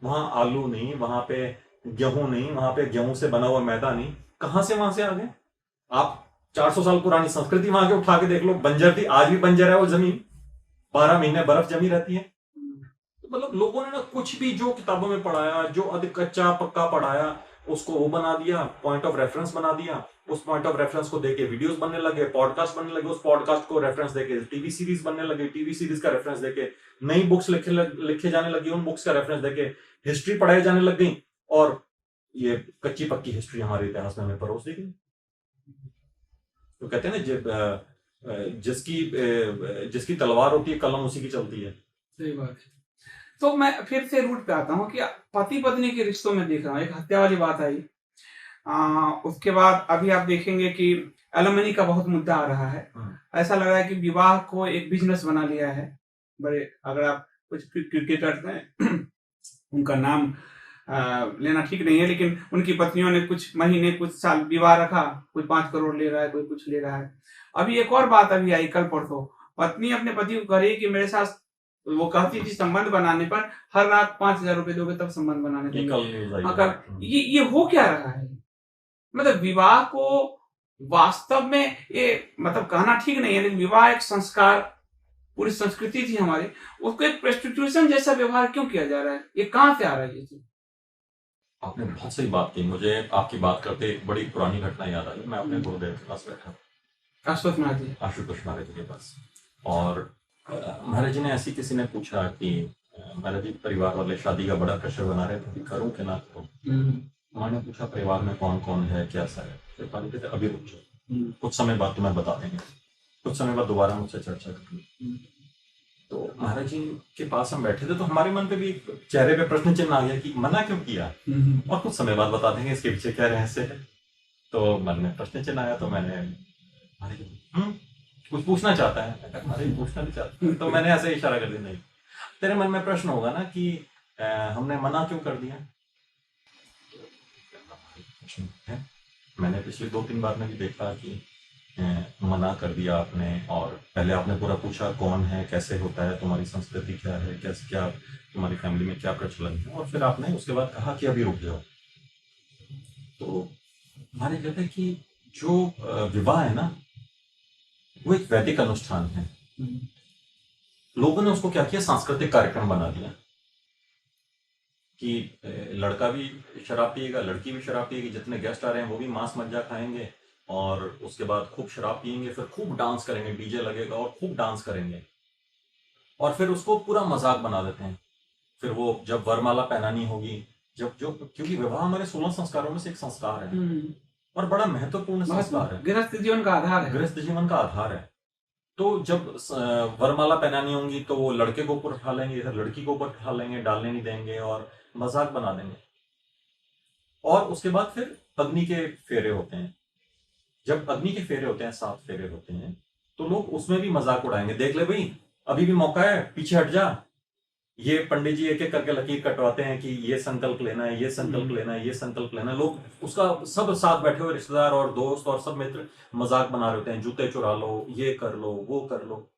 वहां आलू नहीं, वहां पे गेहूं नहीं, वहां पे गेहूं से बना हुआ मैदा नहीं, कहां से वहां से आ गए? आप 400 साल पुरानी संस्कृति वहां के उठा के देख लो, बंजर थी, आज भी बंजर है वो जमीन, 12 महीने बर्फ जमी रहती है। तो मतलब लोगों ने ना कुछ भी जो किताबों में पढ़ाया, जो अधिक कच्चा पक्का पढ़ाया, उसको वो बना दिया, पॉइंट ऑफ रेफरेंस बना दिया। उस पॉइंट ऑफ रेफरेंस को देके वीडियोस बनने लगे, पॉडकास्ट बनने लगे, उस पॉडकास्ट को रेफरेंस देके टीवी सीरीज बनने लगे, टीवी सीरीज का रेफरेंस देके नई बुक्स लिखे जाने लगी, उन बुक्स का रेफरेंस देके हिस्ट्री पढ़ाई जाने लग गई, और ये कच्ची पक्की हिस्ट्री हमारे इतिहास में हमें परोस दी गई। तो कहते हैं ना, जिसकी तलवार होती है, कलम उसी की चलती है। सही बात है। तो मैं फिर से रूट पे आता हूँ कि पति पत्नी के रिश्तों में देख रहा हूँ, एक हत्या वाली बात आई। उसके बाद अभी आप देखेंगे कि एलिमनी का बहुत मुद्दा आ रहा है। ऐसा लग रहा है कि विवाह को एक बिजनेस बना लिया है। बड़े, अगर आप कुछ क्रिकेटर्स हैं, उनका नाम लेना ठीक नहीं है, लेकिन उनकी पत्नियों ने कुछ महीने, कुछ साल विवाह रखा, कोई 5 करोड़ ले रहा है, कोई कुछ ले रहा है। अभी एक और बात अभी आई कल परसों, पत्नी अपने पति को कह रही कि मेरे साथ वो कहती थी संबंध बनाने पर हर रात 5,000 रुपए दोगे तब संबंध बनाने ये देंगे। कल न्यूज आई है। अगर ये हो क्या रहा है? मतलब विवाह को वास्तव में ये मतलब कहना ठीक नहीं है, लेकिन विवाह एक संस्कार, पूरी संस्कृति थी हमारी, उसको एक प्रोस्टिट्यूशन जैसा व्यवहार क्यों किया जा रहा है? ये कहाँ से आ रहा है ये चीज? आपने बहुत सही बात की। मुझे आपकी बात करते एक बड़ी पुरानी घटना याद आई। मैं अपने गुरुदेव के पास बैठा, आशुतोष महाराज जी। आशुतोष महाराज जी के पास, और महाराज जी ने ऐसी किसी ने पूछा कि महाराज जी परिवार वाले शादी का बड़ा प्रेशर बना रहे थे कि करूं कि ना करूं। उन्होंने पूछा परिवार में कौन कौन है, कैसा है। फिर महाराज कहते अभी रुक जाओ, कुछ समय बाद तुम्हें बता देंगे, कुछ समय बाद दोबारा मुझसे चर्चा करेंगे। तो महाराज जी के पास हम बैठे थे, तो हमारे मन पे भी चेहरे पे प्रश्न चिन्ह आ गया कि मना क्यों किया, और कुछ समय बाद बता देंगे, इसके पीछे क्या रहस्य है। तो मन में प्रश्न चिन्ह आया, तो मैंने महाराज जी कुछ पूछना चाहता है, महाराज जी पूछना नहीं चाहता। तो मैंने ऐसे इशारा कर दिया, नहीं तेरे मन में प्रश्न होगा ना कि हमने मना क्यों कर दिया। है मैंने पिछले 2-3 बार में भी देखा कि मना कर दिया आपने, और पहले आपने पूरा पूछा कौन है, कैसे होता है, तुम्हारी संस्कृति क्या है, कैसे क्या तुम्हारी फैमिली में क्या प्रचलन है, और फिर आपने उसके बाद कहा कि अभी रुक जाओ। तो हमारे कहते हैं कि जो विवाह है ना, वो एक वैदिक अनुष्ठान है। लोगों ने उसको क्या किया, सांस्कृतिक कार्यक्रम बना दिया कि लड़का भी शराब पिएगा, लड़की भी शराब पिएगी, जितने गेस्ट आ रहे हैं वो भी मांस मज्जा खाएंगे, और उसके बाद खूब शराब पिएंगे, फिर खूब डांस करेंगे, डीजे लगेगा और खूब डांस करेंगे, और फिर उसको पूरा मजाक बना देते हैं। फिर वो जब वरमाला पहनानी होगी, क्योंकि विवाह हमारे 16 संस्कारों में से एक संस्कार है, और बड़ा महत्वपूर्ण संस्कार है, गृहस्थ जीवन का आधार है, गृहस्थ जीवन का आधार है। तो जब वरमाला पहनानी होंगी तो वो लड़के को ऊपर उठा लेंगे, इधर लड़की को ऊपर उठा लेंगे, डालने नहीं देंगे और मजाक बना देंगे। और उसके बाद फिर अग्नि के फेरे होते हैं। जब अग्नि के फेरे होते हैं, 7 फेरे होते हैं, तो लोग उसमें भी मजाक उड़ाएंगे, देख ले भाई अभी भी मौका है, पीछे हट जा। ये पंडित जी एक एक करके लकीर कटवाते हैं कि ये संकल्प लेना है, ये संकल्प लेना है, ये संकल्प लेना है। लोग उसका सब साथ बैठे हुए रिश्तेदार और दोस्त और सब मित्र मजाक बना रहे होते हैं, जूते चुरा लो, ये कर लो, वो कर लो,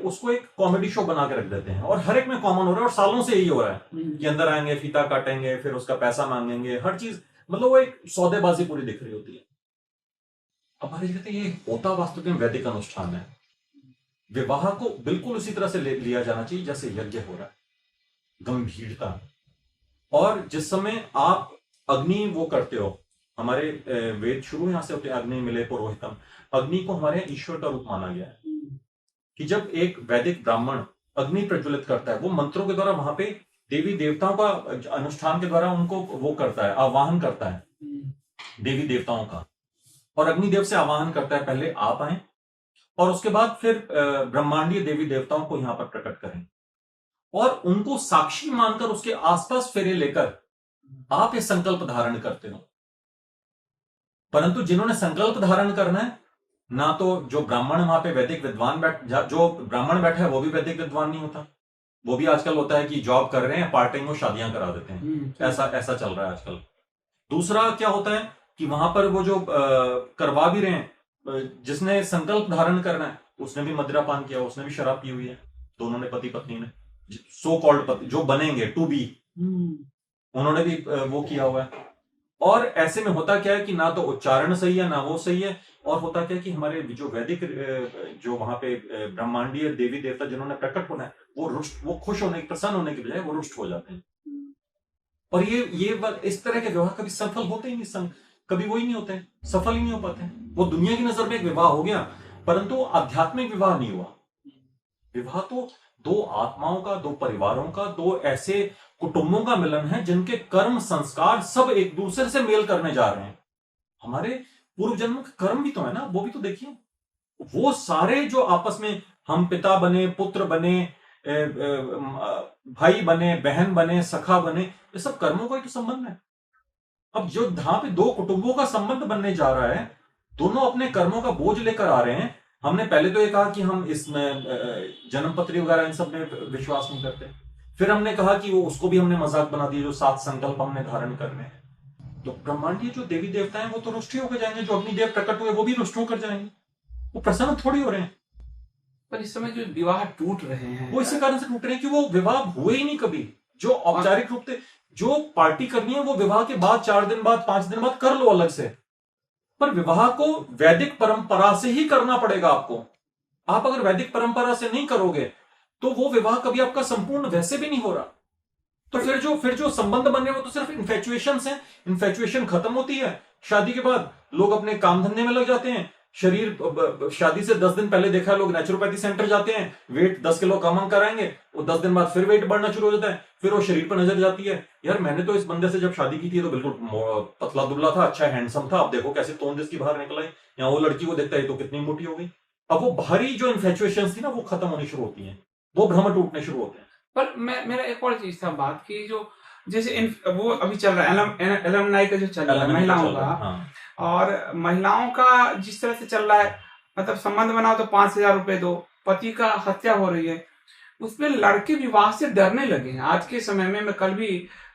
उसको एक कॉमेडी शो बना के रख देते हैं, और हर एक में कॉमन हो रहा है, और सालों से यही हो रहा है कि अंदर आएंगे, फीता काटेंगे, फिर उसका पैसा मांगेंगे, हर चीज, मतलब वो एक सौदेबाजी पूरी दिख रही होती है। अब हमारे कहते हैं ये होता वास्तव में वैदिक अनुष्ठान है। विवाह को बिल्कुल उसी तरह से लिया जाना चाहिए जैसे यज्ञ हो रहा है, गंभीरता। और जिस समय आप अग्नि वो करते हो, हमारे वेद शुरू यहां से होते हैं, अग्नि मिले पुरोहितम। अग्नि को हमारे यहाँ ईश्वर का रूप माना गया है कि जब एक वैदिक ब्राह्मण अग्नि प्रज्वलित करता है, वो मंत्रों के द्वारा वहां पे देवी देवताओं का अनुष्ठान के द्वारा उनको वो करता है, आवाहन करता है देवी देवताओं का, और अग्निदेव से आवाहन करता है पहले आप आए, और उसके बाद फिर ब्रह्मांडीय देवी देवताओं को यहां पर प्रकट करें, और उनको साक्षी मानकर उसके आसपास फेरे लेकर आप ये संकल्प धारण करते हो। परंतु जिन्होंने संकल्प धारण करना है, ना तो जो ब्राह्मण वहां पे वैदिक विद्वान जो ब्राह्मण बैठा है वो भी वैदिक विद्वान नहीं होता, वो भी आजकल होता है कि जॉब कर रहे हैं, पार्ट टाइम वो शादियां करा देते हैं, ऐसा चल रहा है आजकल। दूसरा क्या होता है कि वहां पर वो जो करवा भी रहे हैं, जिसने संकल्प धारण करना है उसने भी मदिरा पान किया, उसने भी शराब पी हुई है, दोनों ने, पति पत्नी ने, सो कॉल्ड पति जो बनेंगे टू बी, उन्होंने भी वो किया हुआ है। और ऐसे में होता क्या है कि ना तो उच्चारण सही है, ना वो सही है, और होता क्या है कि हमारे जो वैदिक जो वहां पे ब्रह्मांडीय देवी देवता जिन्होंने प्रकट होना है, वो खुश होने, प्रसन्न होने के बजाय वो रुष्ट हो जाते हैं। और ये इस तरह के विवाह कभी सफल होते ही नहीं, कभी वो ही नहीं होते, सफल ही नहीं हो पाते। वो दुनिया की नजर में एक विवाह हो गया, परंतु आध्यात्मिक विवाह नहीं हुआ। विवाह तो 2 आत्माओं का, 2 परिवारों का, 2 ऐसे कुटुंबों का मिलन है जिनके कर्म संस्कार सब एक दूसरे से मेल करने जा रहे हैं। हमारे पूर्व जन्म के कर्म भी तो है ना, वो भी तो देखिए, वो सारे जो आपस में हम पिता बने, पुत्र बने, भाई बने, बहन बने, सखा बने, ये सब कर्मों का ही तो संबंध है। अब जो जहां पे 2 कुटुंबों का संबंध बनने जा रहा है, दोनों अपने कर्मों का बोझ लेकर आ रहे हैं। हमने पहले तो ये कहा कि हम इसमें जन्मपत्री वगैरह इन सब में विश्वास नहीं करते, फिर हमने कहा कि वो उसको भी हमने मजाक बना दिया, जो 7 संकल्प हमने धारण करने हैं। तो ब्रह्मांडीय जो देवी देवता हैं वो तो रुष्ट होकर जाएंगे, जो अग्निदेव प्रकट हुए वो भी रुष्ट होकर जाएंगे, वो प्रसन्न थोड़ी हो रहे हैं। पर इस समय जो विवाह टूट रहे हैं वो इसी कारण से टूट रहे हैं कि वो विवाह हुए ही नहीं कभी। जो औपचारिक रूप से जो पार्टी करनी है वो विवाह के बाद 4 दिन बाद 5 दिन बाद कर लो अलग से, पर विवाह को वैदिक परंपरा से ही करना पड़ेगा आपको। आप अगर वैदिक परंपरा से नहीं करोगे तो वो विवाह कभी आपका संपूर्ण वैसे भी नहीं हो रहा। तो फिर जो संबंध बन रहे हैं वो तो सिर्फ इन्फेचुएशन है। इन्फेचुएशन खत्म होती है शादी के बाद, लोग अपने काम धंधे में लग जाते हैं। शरीर शादी से 10 दिन पहले देखा है, लोग नेचुरोपैथी सेंटर जाते हैं, वेट 10 किलो कम कराएंगे, वो 10 दिन बाद फिर वेट बढ़ना शुरू हो जाता है, फिर वो शरीर पर नजर जाती है। यार मैंने तो इस बंदे से जब शादी की थी तो बिल्कुल पतला दुबला था, अच्छा हैंडसम था, अब देखो कैसे तोंद इसकी बाहर निकल आई। या वो लड़की को देखता है तो कितनी मोटी हो गई। अब वो बाहरी जो इन्फेचुएशन थी ना वो खत्म होनी शुरू होती है, वो भ्रम टूटने शुरू होते हैं। पर मेरा एक और चीज था बात की, जो जैसे वो अभी चल रहा है एलमनाई का जो चल रहा है महिलाओं का, हाँ। और महिलाओं का जिस तरह से चल रहा है, मतलब संबंध बनाओ तो 5,000 रुपए दो, पति का हत्या हो रही है, उसमें लड़के विवाह से डरने लगे हैं आज के समय में। मैं कल भी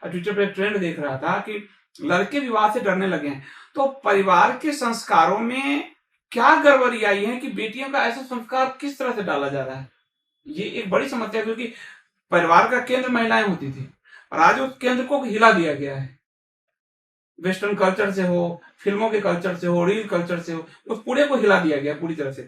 ट्विटर पे ट्रेंड देख रहा था कि लड़के विवाह से डरने लगे हैं। तो परिवार के संस्कारों में क्या गड़बड़ी आई है कि बेटियों का ऐसा संस्कार किस तरह से डाला जा रहा है? ये एक बड़ी समस्या है, क्योंकि परिवार का केंद्र महिलाएं होती थी और आज उस केंद्र को हिला दिया गया है। वेस्टर्न कल्चर से हो, फिल्मों के कल्चर से हो, रील कल्चर से हो, उस पूरे को हिला दिया गया पूरी तरह से।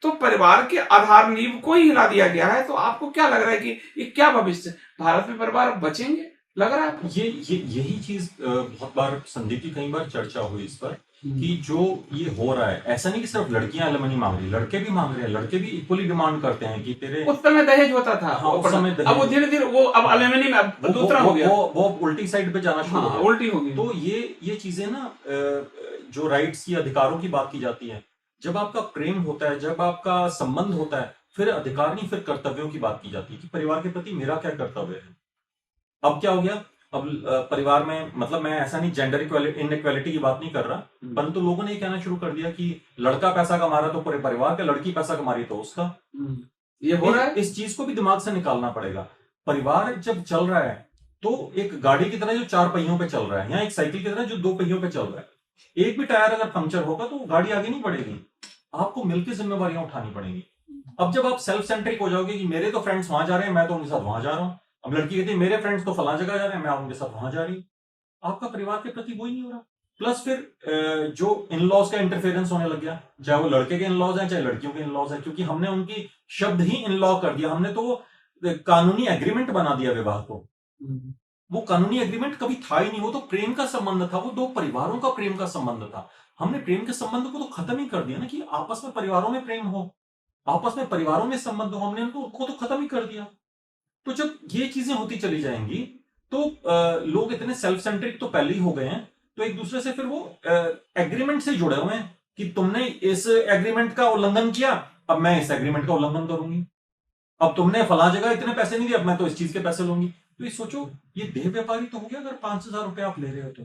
तो परिवार के आधार नींव को ही हिला दिया गया है। तो आपको क्या लग रहा है कि ये क्या भविष्य, भारत में परिवार बचेंगे, लग रहा है आपको? यही चीज बहुत बार संदीप जी, कई बार चर्चा हुई इस पर कि जो ये हो रहा है, ऐसा नहीं कि सिर्फ लड़कियां एलिमनी मांग रही, लड़के भी मांग रहे हैं, लड़के भी इक्वली डिमांड करते हैं कि तेरे उस समय दहेज होता था। हाँ, उस समय अब वो धीरे धीरे वो अब एलिमनी में अब दूसरा हो गया, वो उल्टी साइड पे जाना शुरू हो गया। उल्टी हो गई। तो ये चीजें ना, जो राइट्स की, अधिकारों की बात की जाती है, जब आपका प्रेम होता है, जब आपका संबंध होता है, फिर अधिकार नहीं, फिर कर्तव्यों की बात की जाती है कि परिवार के प्रति मेरा क्या कर्तव्य है। अब क्या हो गया, अब परिवार में, मतलब मैं ऐसा नहीं जेंडर इनइक्वालिटी की बात नहीं कर रहा, परंतु लोगों ने ये कहना शुरू कर दिया कि लड़का पैसा कमा रहा तो पूरे परिवार का, लड़की पैसा कमा रही तो उसका। ये हो रहा है। इस चीज को भी दिमाग से निकालना पड़ेगा। परिवार जब चल रहा है तो एक गाड़ी की तरह जो 4 पहियों पे चल रहा है, या एक साइकिल की तरह जो 2 पहियों पे चल रहा है। एक भी टायर अगर पंक्चर होगा तो गाड़ी आगे नहीं बढ़ेगी, आपको मिलकर जिम्मेवारियां उठानी पड़ेंगी। अब जब आप सेल्फ सेंट्रिक हो जाओगे कि मेरे तो फ्रेंड्स वहां जा रहे हैं, मैं तो उनके साथ वहां जा रहा हूं, अब लड़की कहती है मेरे फ्रेंड्स तो फला जगह जा रहे हैं, मैं उनके साथ वहां जा रही हूँ, आपका परिवार के प्रति वही नहीं हो रहा। प्लस फिर जो इन लॉज का इंटरफेरेंस होने लग गया, चाहे वो लड़के के इन लॉज हैं चाहे लड़कियों के इन लॉज हैं, क्योंकि हमने उनकी शब्द ही इन लॉ कर दिया, हमने तो कानूनी एग्रीमेंट बना दिया विवाह को। वो कानूनी एग्रीमेंट कभी था ही नहीं, वो तो प्रेम का संबंध था, वो 2 परिवारों का प्रेम का संबंध था। हमने प्रेम के संबंध को तो खत्म ही कर दिया ना, कि आपस में परिवारों में प्रेम हो, आपस में परिवारों में संबंध हो, हमने उनको तो खत्म ही कर दिया। तो जब ये चीजें होती चली जाएंगी तो लोग इतने सेल्फ सेंट्रिक तो पहले ही हो गए हैं, तो एक दूसरे से फिर वो एग्रीमेंट से जुड़े हुए हैं कि तुमने इस एग्रीमेंट का उल्लंघन किया, अब मैं इस एग्रीमेंट का उल्लंघन करूंगी, अब तुमने फला जगह इतने पैसे नहीं दिए, अब मैं तो इस चीज के पैसे लूंगी। तो ये सोचो, ये देह व्यापारी तो हो गया। अगर 5,000 रुपए आप ले रहे हो तो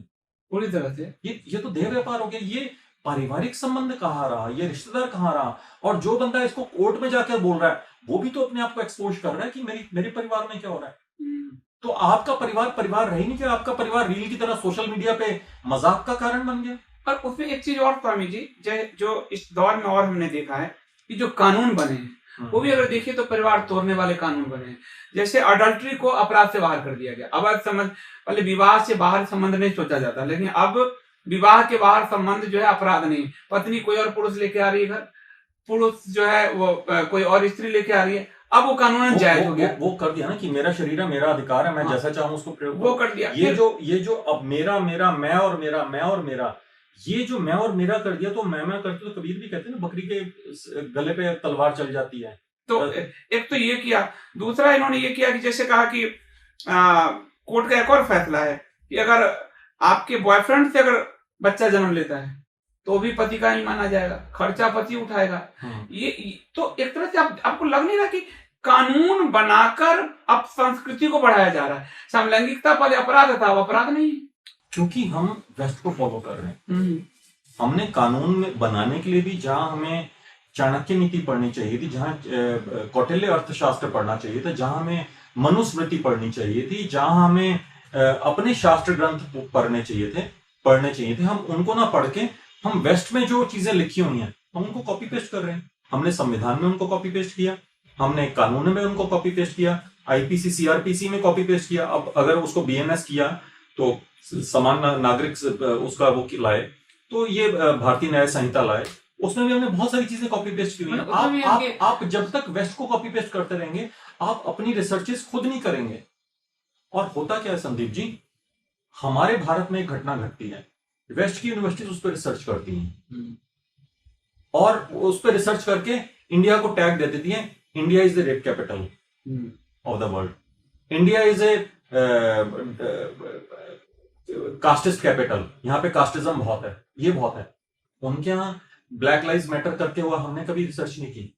पूरी तरह से ये तो देह व्यापार हो गया। ये पारिवारिक संबंध कहाँ रहा, ये रिश्तेदार कहाँ रहा? और जो बंदा इसको कोर्ट में जाकर बोल रहा है वो भी तो अपने आप को एक्सपोज कर रहा है कि मेरे परिवार में क्या हो रहा है। तो आपका परिवार रही नहीं, क्या आपका परिवार रील की तरह सोशल मीडिया पे मजाक का कारण बन गया। और उसमें एक चीज और स्वामी जी, जो इस दौर में और हमने देखा है कि जो कानून बने हैं वो भी अगर देखिए तो परिवार तोड़ने वाले कानून बने हैं। जैसे अडल्ट्री को अपराध से बाहर कर दिया गया। अब संबंध, पहले विवाह से बाहर संबंध नहीं सोचा जाता, लेकिन अब विवाह के बाहर संबंध जो है अपराध नहीं। पत्नी कोई और पुरुष लेके आ रही है घर, पुरुष जो है वो कोई और स्त्री लेके आ रही है, अब वो कानून जायज हो गया। वो कर दिया ना कि मेरा शरीर है, मेरा अधिकार है, मैं जैसा चाहूं उसको प्रयोग, वो कर दिया। ये जो अब मेरा मैं और मेरा, ये जो मैं और मेरा कर दिया, तो मैं करती, तो कबीर भी कहते हैं ना, बकरी के गले पे तलवार चल जाती है। तो एक तो ये किया, दूसरा इन्होंने ये किया कि जैसे कहा कि कोर्ट का एक और फैसला है कि अगर आपके बॉयफ्रेंड से अगर बच्चा जन्म लेता है तो भी पति का ही माना जाएगा, खर्चा पति उठाएगा। ये तो एक तरह से आपको लग नहीं रहा कि कानून बनाकर अब संस्कृति को बढ़ाया जा रहा है? समलैंगिकता पहले अपराध था, अब अपराध नहीं है, क्योंकि हम वेस्ट को फॉलो कर रहे हैं। हमने कानून में बनाने के लिए भी, जहां हमें चाणक्य नीति पढ़नी चाहिए थी, जहां कौटिल्य अर्थशास्त्र पढ़ना चाहिए था, जहां हमें मनुस्मृति पढ़नी चाहिए थी, जहां हमें अपने शास्त्र ग्रंथ पढ़ने चाहिए थे, हम उनको ना पढ़ के हम वेस्ट में जो चीजें लिखी हुई हैं हम उनको कॉपी पेस्ट कर रहे हैं। हमने संविधान में उनको कॉपी पेस्ट किया, हमने कानून में उनको कॉपी पेस्ट किया, आईपीसी सीआरपीसी में कॉपी पेस्ट किया। अब अगर उसको बीएनएस किया तो समान नागरिक उसका वो लाए, तो ये भारतीय न्याय संहिता लाए, उसमें भी हमने बहुत सारी चीजें कॉपी पेस्ट की हुई हैं। आप जब तक वेस्ट को कॉपी पेस्ट करते रहेंगे, आप अपनी रिसर्चेस खुद नहीं करेंगे। और होता क्या है संदीप जी, हमारे भारत में एक घटना घटती है, वेस्ट की यूनिवर्सिटीज उस पर रिसर्च करती हैं और उस पर रिसर्च करके इंडिया को टैग दे देती हैं, India is the rape capital of the world, India is a casteist capital, यहाँ पे कास्टिज्म बहुत है, ये बहुत है। उनके यहाँ ब्लैक लाइव्स मैटर करके हुआ, हमने कभी रिसर्च नहीं की।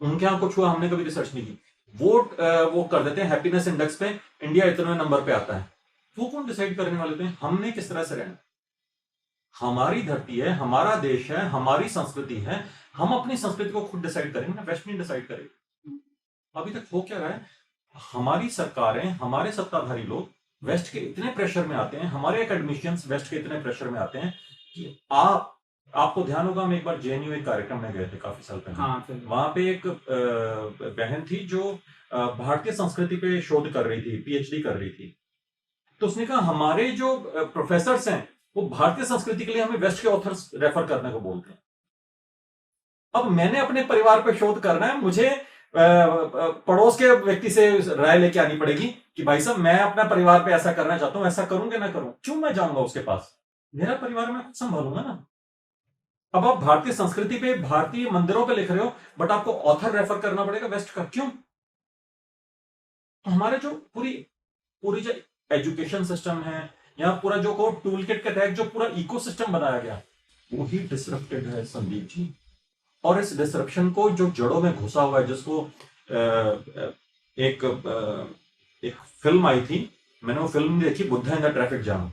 उनके यहाँ कुछ हुआ, हमने कभी रिसर्च नहीं की। वोट वो कर देते हैं हैप्पीनेस इंडेक्स पे, इंडिया इतने नंबर पे आता है। वो कौन डिसाइड करने वाले थे हमने किस तरह से रहना? हमारी धरती है, हमारा देश है, हमारी संस्कृति है, हम अपनी संस्कृति को खुद डिसाइड करेंगे ना, वेस्ट नहीं डिसाइड करेंगे। अभी तक हो क्या रहा है, हमारी सरकारें, हमारे सत्ताधारी लोग वेस्ट के इतने प्रेशर में आते हैं, हमारे एकेडमिशियंस वेस्ट के इतने प्रेशर में आते हैं कि आपको ध्यान होगा, हम एक बार जेएनयू एक कार्यक्रम में गए थे काफी साल पहले। हाँ, वहां पे एक बहन थी जो भारतीय संस्कृति पे शोध कर रही थी, पीएचडी कर रही थी। तो उसने कहा हमारे जो प्रोफेसर्स हैं वो भारतीय संस्कृति के लिए हमें वेस्ट के ऑथर्स रेफर करने को बोलते हैं। अब मैंने अपने परिवार पे शोध करना है, मुझे पड़ोस के व्यक्ति से राय लेके आनी पड़ेगी कि भाई साहब मैं अपना परिवार पे ऐसा करना चाहता हूं, ऐसा करूंगा ना करूं? क्यों मैं जाऊंगा उसके पास? मेरा परिवार मैं खुद संभालूंगा ना। अब आप भारतीय संस्कृति पे, भारतीय मंदिरों पे लिख रहे हो, बट आपको ऑथर रेफर करना पड़ेगा वेस्ट का, क्यों? तो हमारे जो पूरी जो एजुकेशन सिस्टम है, या पूरा जो को टूल किट के तहत जो पूरा इकोसिस्टम बनाया गया, वो ही डिसरप्टेड है संदीप जी। और इस डिसरप्शन को जो जड़ों में घुसा हुआ है, जिसको एक फिल्म आई थी, मैंने वो फिल्म नहीं देखी, Buddha in the traffic jam,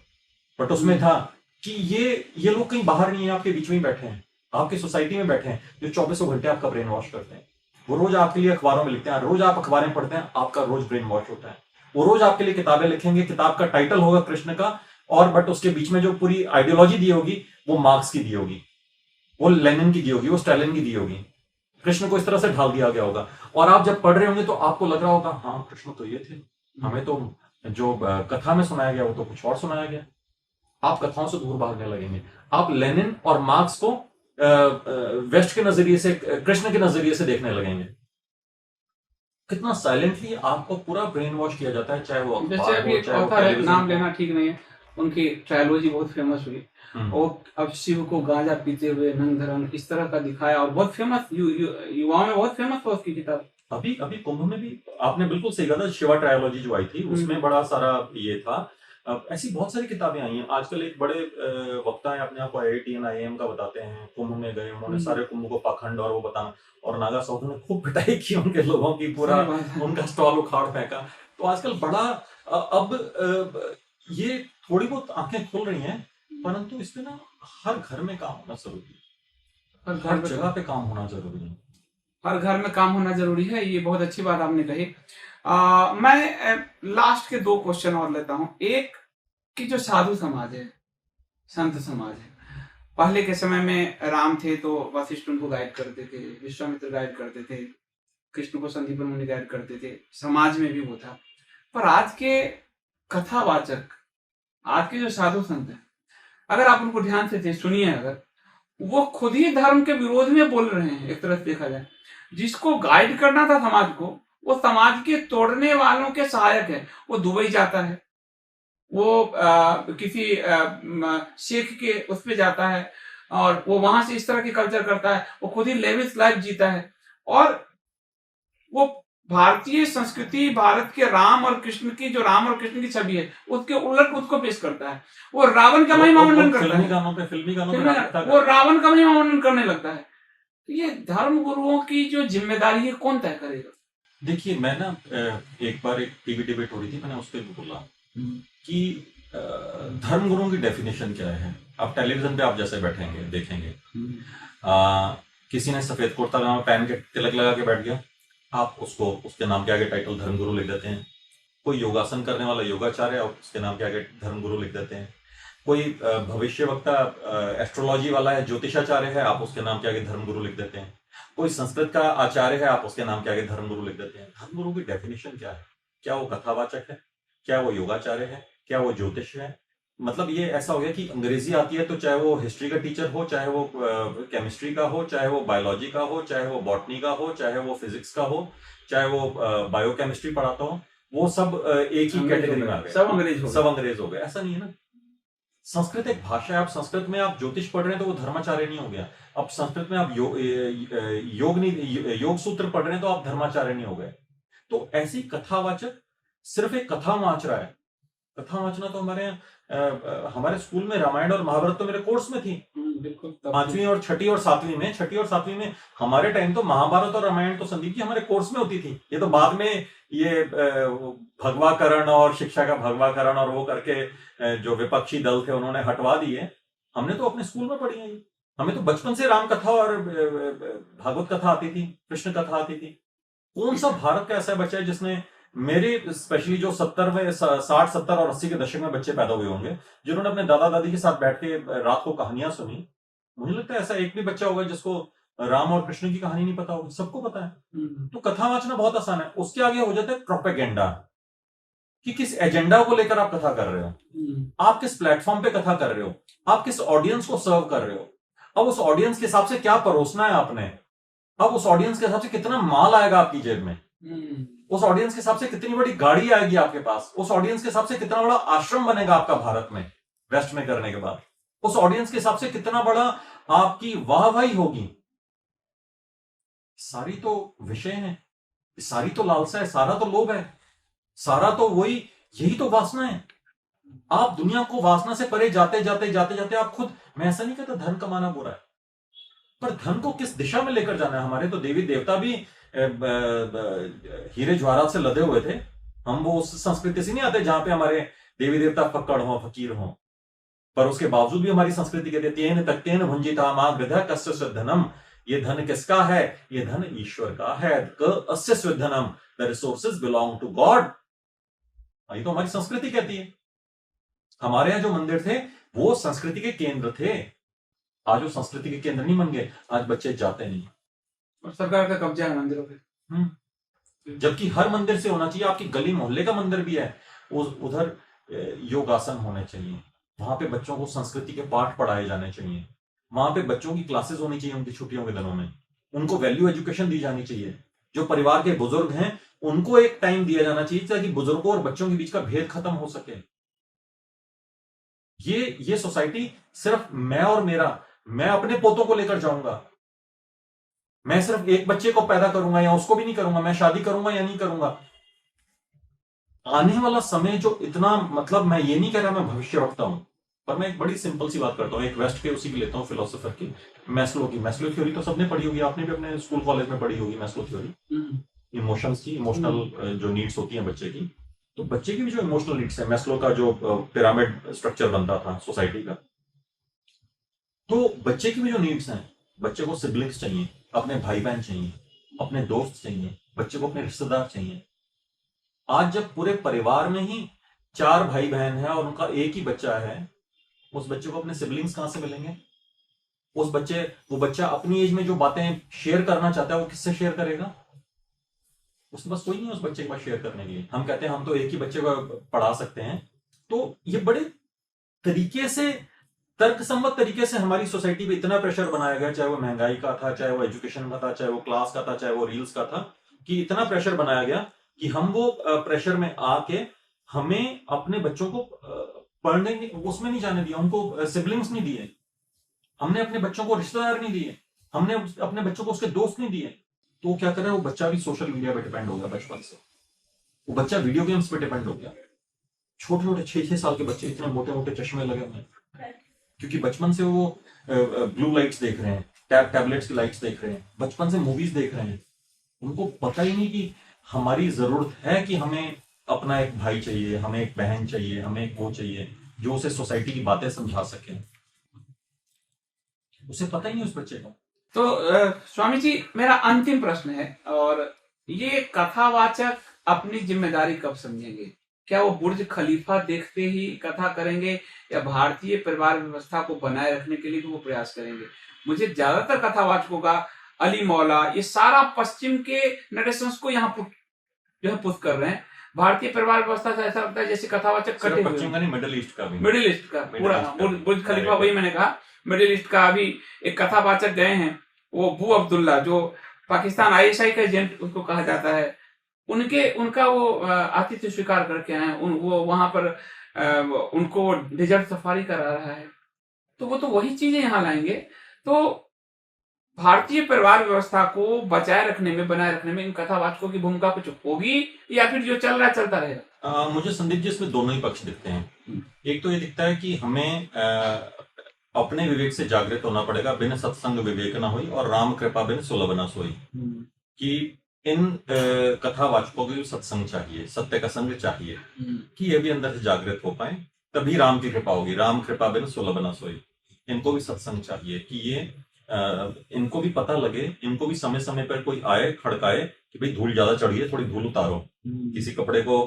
but उसमें था कि ये लोग कहीं बाहर नहीं है, आपके बीच में ही बैठे हैं, आपकी सोसाइटी में बैठे हैं, जो 24 घंटे आपका ब्रेन वॉश करते हैं। वो रोज आपके लिए अखबारों में लिखते हैं, रोज आप अखबारें पढ़ते हैं, आपका रोज ब्रेन वॉश होता है। वो रोज आपके लिए किताबें लिखेंगे, किताब का टाइटल होगा कृष्ण का, और बट उसके बीच में जो पूरी आइडियोलॉजी दी होगी वो मार्क्स की दी होगी, वो लेनिन की दी होगी, वो स्टालिन की दी होगी। कृष्ण को इस तरह से ढाल दिया गया होगा, और आप जब पढ़ रहे होंगे तो आपको लग रहा होगा हाँ कृष्ण तो ये थे, हमें तो जो कथा में सुनाया गया वो तो कुछ और सुनाया गया। आप कथाओं से दूर भागने लगेंगे, आप लेनिन और मार्क्स को वेस्ट के नजरिए से, कृष्ण के नजरिए से देखने लगेंगे। कितना साइलेंटली आपको पूरा ब्रेन वॉश किया जाता है, चाहे वो जैसे अभी एक ऑथर है, नाम लेना ठीक नहीं है, उनकी ट्रायलॉजी बहुत फेमस हुई, और अब शिव को गांजा पीते हुए नंग धरंग इस तरह का दिखाया, और बहुत फेमस युवाओं में बहुत फेमस था उसकी किताब। अभी कुंभ में भी आपने बिल्कुल सही कहा था, शिवा ट्रायोलॉजी जो आई थी उसमें बड़ा सारा ये था। ऐसी बहुत सारी किताबें आई हैं। आजकल एक बड़े वक्ता है, अपने आप को IIT IIM का बताते हैं, कुंभ में गए, उन्होंने सारे कुंभ को पाखंड और वो बताना, और नागा साधु ने खूब पिटाई की उनके लोगों की, पूरा उनका स्टॉल उखाड़ फेंका। तो आजकल बड़ा अब ये थोड़ी बहुत आंखें खुल रही हैं, परंतु इस पे ना हर घर में काम होना जरूरी है, हर जगह पे काम होना जरूरी है, हर घर में काम होना जरूरी है। ये बहुत अच्छी बात आपने कही। मैं लास्ट के 2 क्वेश्चन और लेता हूं। एक कि जो साधु समाज है, संत समाज है, पहले के समय में राम थे तो वशिष्ठ उनको गाइड करते थे, विश्वामित्र गाइड करते थे, कृष्ण को संदीपन मुनि गाइड करते थे, समाज में भी वो था। पर आज के कथावाचक, आज के जो साधु संत हैं, अगर आप उनको ध्यान से सुनिए, अगर वो खुद ही धर्म के विरोध में बोल रहे हैं। एक तरह से देखा जाए, जिसको गाइड करना था समाज को, वो समाज के तोड़ने वालों के सहायक है। वो दुबई जाता है, वो किसी शेख के उस पे जाता है, और वो वहां से इस तरह की कल्चर करता है, वो खुद ही लेविश लाइफ जीता है, और वो भारतीय संस्कृति, भारत के राम और कृष्ण की, जो राम और कृष्ण की छवि है, उसके उलट उसको पेश करता है। वो रावण का महिमा वर्णन करता है, फिल्मी गानों वो रावण का महिमा वर्णन करने लगता है। तो ये धर्म गुरुओं की जो जिम्मेदारी है, कौन तय करेगा? देखिए, मैं ना एक बार एक टीवी डिबेट हो रही थी, मैंने उस पर बोला कि धर्म गुरुओं की डेफिनेशन क्या है। आप टेलीविजन पे आप जैसे बैठेंगे देखेंगे, किसी ने सफेद कुर्ता पजामा पहन के तिलक लगा के बैठ गया, आप उसको उसके नाम के आगे टाइटल धर्मगुरु लिख देते हैं। कोई योगासन करने वाला योगाचार्य, आप उसके नाम के आगे धर्मगुरु लिख देते हैं। कोई भविष्य वक्ता एस्ट्रोलॉजी वाला है, ज्योतिषाचार्य है, आप उसके नाम के आगे धर्मगुरु लिख देते हैं। कोई संस्कृत का आचार्य है, आप उसके नाम के आगे धर्मगुरु लिख देते हैं। धर्मगुरु की डेफिनेशन क्या है? क्या वो कथावाचक है? क्या वो योगाचार्य है? क्या वो ज्योतिष है? मतलब ये ऐसा हो गया कि अंग्रेजी आती है तो चाहे वो हिस्ट्री का टीचर हो, चाहे वो केमिस्ट्री का हो, चाहे वो बायोलॉजी का हो, चाहे वो बॉटनी का हो, चाहे वो फिजिक्स का हो, चाहे वो बायोकेमिस्ट्री पढ़ाता हो, वो सब एक ही कैटेगरी में आ गए, सब अंग्रेज हो गए। सब अंग्रेज हो गए। ऐसा नहीं है ना। संस्कृत एक भाषा है। आप संस्कृत में आप ज्योतिष पढ़ रहे हैं तो वो धर्माचार्य नहीं हो गया। अब संस्कृत में आप योग सूत्र पढ़ रहे हैं तो आप धर्माचार्य नहीं हो गए। तो ऐसी कथावाचक सिर्फ एक कथा वाच रहा है। कथा वाचना तो हमारे स्कूल में रामायण और महाभारत तो मेरे कोर्स में थी, बिल्कुल। 5वीं और 6ठी और 7वीं में। हमारे टाइम तो महाभारत और रामायण तो संदीप जी हमारे कोर्स में होती थी। ये तो बाद में ये भगवाकरण और शिक्षा का भगवाकरण और वो करके जो विपक्षी दल थे उन्होंने हटवा दिए। हमने तो अपने स्कूल में पढ़ी है। हमें तो बचपन से राम कथा और भागवत कथा आती थी, कृष्ण कथा आती थी। कौन सा भारत का ऐसा बच्चा है जिसने, मेरे स्पेशली जो 60, 70 और 80 के दशक में बच्चे पैदा हुए होंगे जिन्होंने अपने दादा दादी के साथ बैठ के रात को कहानियां सुनी, मुझे लगता है ऐसा एक भी बच्चा होगा जिसको राम और कृष्ण की कहानी नहीं पता होगी। सबको पता है। तो कथा वाचना बहुत आसान है। उसके आगे हो जाता है प्रोपेगेंडा, कि किस एजेंडा को लेकर आप कथा कर रहे हो, आप किस प्लेटफॉर्म पे कथा कर रहे हो, आप किस ऑडियंस को सर्व कर रहे हो, अब उस ऑडियंस के हिसाब से क्या परोसना है आपने, अब उस ऑडियंस के हिसाब से कितना माल आएगा आपकी जेब में, उस ऑडियंस के हिसाब से कितनी बड़ी गाड़ी आएगी आपके पास, उस ऑडियंस के हिसाब से कितना बड़ा आश्रम बनेगा आपका भारत में वेस्ट में करने के बाद, उस ऑडियंस के हिसाब से कितना बड़ा आपकी वाहवाही होगी। सारी तो विषय है, सारी तो लालसा है, सारा तो लोभ है, सारा तो वही, यही तो वासना है। आप दुनिया को वासना से परे जाते जाते जाते जाते आप खुद, मैं ऐसा नहीं कहता धन कमाना बुरा है, पर धन को किस दिशा में लेकर जाना है। हमारे तो देवी देवता भी हीरे जवाहरात से लदे हुए थे। हम वो उस संस्कृति से नहीं आते जहां पे हमारे देवी देवता फक्कड़ हो, फकीर हो, पर उसके बावजूद भी हमारी संस्कृति कहती है तेन तक्तेन भुंजिता मां गृध कस्य स्वधनम, ये धन किसका है, ये धन ईश्वर का है, क अस्य स्वधनम, the resources belong to god. ये तो हमारी संस्कृति कहती है। हमारे यहाँ जो मंदिर थे वो संस्कृति के केंद्र थे। आज वो संस्कृति के केंद्र नहीं बन गए, आज बच्चे जाते नहीं और सरकार का कब्जा है मंदिरों पे। जबकि हर मंदिर से होना चाहिए। आपकी गली मोहल्ले का मंदिर भी है, उधर योगासन होने चाहिए, वहां पे बच्चों को संस्कृति के पाठ पढ़ाए जाने चाहिए, वहां पे बच्चों की क्लासेस होनी चाहिए उनकी छुट्टियों के दिनों में, उनको वैल्यू एजुकेशन दी जानी चाहिए। जो परिवार के बुजुर्ग हैं उनको एक टाइम दिया जाना चाहिए ताकि बुजुर्गों और बच्चों के बीच का भेद खत्म हो सके। ये सोसाइटी सिर्फ मैं और मेरा, मैं अपने पोतों को लेकर जाऊंगा, मैं सिर्फ एक बच्चे को पैदा करूंगा या उसको भी नहीं करूंगा, मैं शादी करूंगा या नहीं करूंगा। आने वाला समय जो इतना, मतलब मैं ये नहीं कह रहा मैं भविष्य रखता हूं, पर मैं एक बड़ी सिंपल सी बात करता हूं, एक वेस्ट के उसी की लेता हूं, फिलोसोफर की, मैस्लो की। मैस्लो थ्योरी तो सबने पढ़ी होगी, आपने भी अपने स्कूल कॉलेज में पढ़ी होगी मैस्लो थ्योरी, इमोशंस की, इमोशनल जो नीड्स होती हैं बच्चे की। तो बच्चे की भी जो इमोशनल नीड्स है, मैस्लो का जो पिरामिड स्ट्रक्चर बनता था सोसाइटी का, तो बच्चे की भी जो नीड्स हैं, बच्चे को सिबलिंग्स चाहिए, अपने भाई बहन चाहिए, अपने दोस्त चाहिए, बच्चे को अपने रिश्तेदार चाहिए। आज जब पूरे परिवार में ही 4 भाई बहन है और उनका एक ही बच्चा है, उस बच्चे को अपने सिबलिंग्स कहां से मिलेंगे? वो बच्चा अपनी एज में जो बातें शेयर करना चाहता है वो किससे शेयर करेगा? उसके पास कोई नहीं है उस बच्चे के पास शेयर करने के लिए। हम कहते हैं हम तो एक ही बच्चे को पढ़ा सकते हैं। तो ये बड़े तरीके से, तर्कसंगत तरीके से हमारी सोसाइटी पे इतना प्रेशर बनाया गया, चाहे वो महंगाई का था, चाहे वो एजुकेशन का था, चाहे वो क्लास का था, चाहे वो रील्स का था, कि इतना प्रेशर बनाया गया कि हम वो प्रेशर में आके हमें अपने बच्चों को पढ़ने उसमें नहीं जाने दिया, उनको सिबलिंग्स नहीं दिए, हमने अपने बच्चों को रिश्तेदार नहीं दिए, हमने अपने बच्चों को उसके दोस्त नहीं दिए। तो वो क्या कर रहा है, वो बच्चा भी सोशल मीडिया पे डिपेंड हो गया बचपन से, वो बच्चा वीडियो गेम्स पे डिपेंड हो गया। छोटे छोटे 6-6 साल के बच्चे इतने मोटे मोटे चश्मे लगे हुए हैं, क्योंकि बचपन से वो ब्लू लाइट्स देख रहे हैं, टैबलेट्स की लाइट्स देख रहे हैं, बचपन से मूवीज देख रहे हैं। उनको पता ही नहीं कि हमारी जरूरत है कि हमें अपना एक भाई चाहिए, हमें एक बहन चाहिए, हमें एक वो चाहिए जो उसे सोसाइटी की बातें समझा सके। उसे पता ही नहीं उस बच्चे को। तो स्वामी जी, मेरा अंतिम प्रश्न है, और ये कथावाचक अपनी जिम्मेदारी कब समझेंगे? क्या वो बुर्ज खलीफा देखते ही कथा करेंगे, या भारतीय परिवार व्यवस्था को बनाए रखने के लिए भी वो प्रयास करेंगे? मुझे ज्यादातर कथावाचकों का अली मौला, ये सारा पश्चिम के नरेशंस को यहाँ जो है पुश कर रहे हैं। भारतीय परिवार व्यवस्था से ऐसा लगता है जैसे कथावाचक कटे हुए पश्चिम का नहीं, मिडिल ईस्ट का भी, मिडिल ईस्ट का पूरा बुर्ज खलीफा, वही मैंने कहा मिडिल ईस्ट का। अभी एक कथावाचक गए हैं, वो अबू अब्दुल्ला, जो पाकिस्तान ISI का एजेंट उसको कहा जाता है, उनका वो आतिथ्य स्वीकार करके आए। वो वहां पर उनको डेजर्ट सफारी करा रहा है। तो वो तो वही चीजें यहाँ लाएंगे। तो भारतीय परिवार व्यवस्था को बचाए रखने में, बनाए रखने में इन कथावाचकों की भूमिका कुछ होगी, या फिर जो चल रहा है चलता रहेगा? मुझे संदीप जी इसमें दोनों ही पक्ष दिखते हैं। एक तो ये दिखता है कि हमें अपने विवेक से जागृत होना पड़ेगा, बिन सत्संग विवेक ना हुई और राम कृपा बिन सुलभ ना सोई, कि इन कथावाचकों को सत्संग चाहिए, सत्य का संग चाहिए, कि ये भी अंदर से जागृत हो पाए, तभी राम की कृपा होगी। राम कृपा बिन सुलभ ना सोई, इनको भी सत्संग चाहिए कि ये इनको भी पता लगे, इनको भी समय समय पर कोई आए खड़काए कि भाई धूल ज्यादा चढ़ी है, थोड़ी धूल उतारो। किसी कपड़े को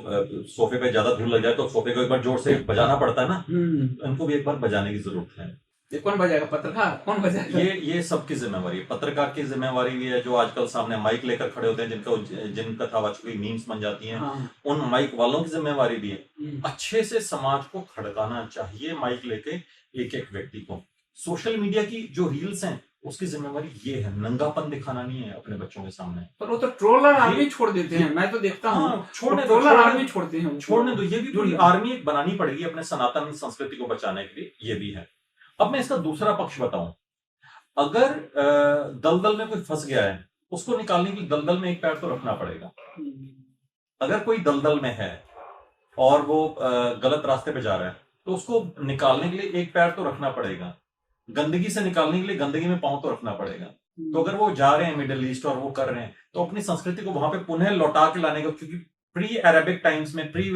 सोफे पे ज्यादा धूल लग जाए तो सोफे को एक बार जोर से बजाना पड़ता है ना, इनको भी एक बार बजाने की जरूरत है। ये कौन बजाएगा? पत्रकार कौन बजाएगा? ये सबकी जिम्मेवारी है, पत्रकार की जिम्मेवारी भी है, जो आजकल सामने माइक लेकर खड़े होते हैं, जिन कथावाचकों की मीम्स बन जाती हैं, उन माइक वालों की जिम्मेवारी भी है। अच्छे से समाज को खड़काना चाहिए माइक लेके एक एक व्यक्ति को। सोशल मीडिया की जो रील्स हैं उसकी जिम्मेवारी ये है, नंगापन दिखाना नहीं है अपने बच्चों के सामने। पर वो तो ट्रोलर आर्मी छोड़ देते हैं, मैं तो देखता हूँ। ट्रोलर आर्मी छोड़ते हैं, छोड़ने दो। ये भी पूरी आर्मी एक बनानी पड़ेगी अपने सनातन संस्कृति को बचाने के लिए, ये भी है। अब मैं इसका दूसरा पक्ष बताऊं, अगर दलदल में कोई फंस गया है, उसको निकालने के लिए दलदल में एक पैर तो रखना पड़ेगा। अगर कोई दलदल में है और वो गलत रास्ते पे जा रहा है, तो उसको निकालने के लिए एक पैर तो रखना पड़ेगा। गंदगी से निकालने के लिए गंदगी में पांव तो रखना पड़ेगा। तो अगर वो जा रहे हैं मिडिल ईस्ट और वो कर रहे हैं, तो अपनी संस्कृति को वहां पे पुनः लौटा के लाने का, क्योंकि प्री अरेबिक टाइम्स में, प्री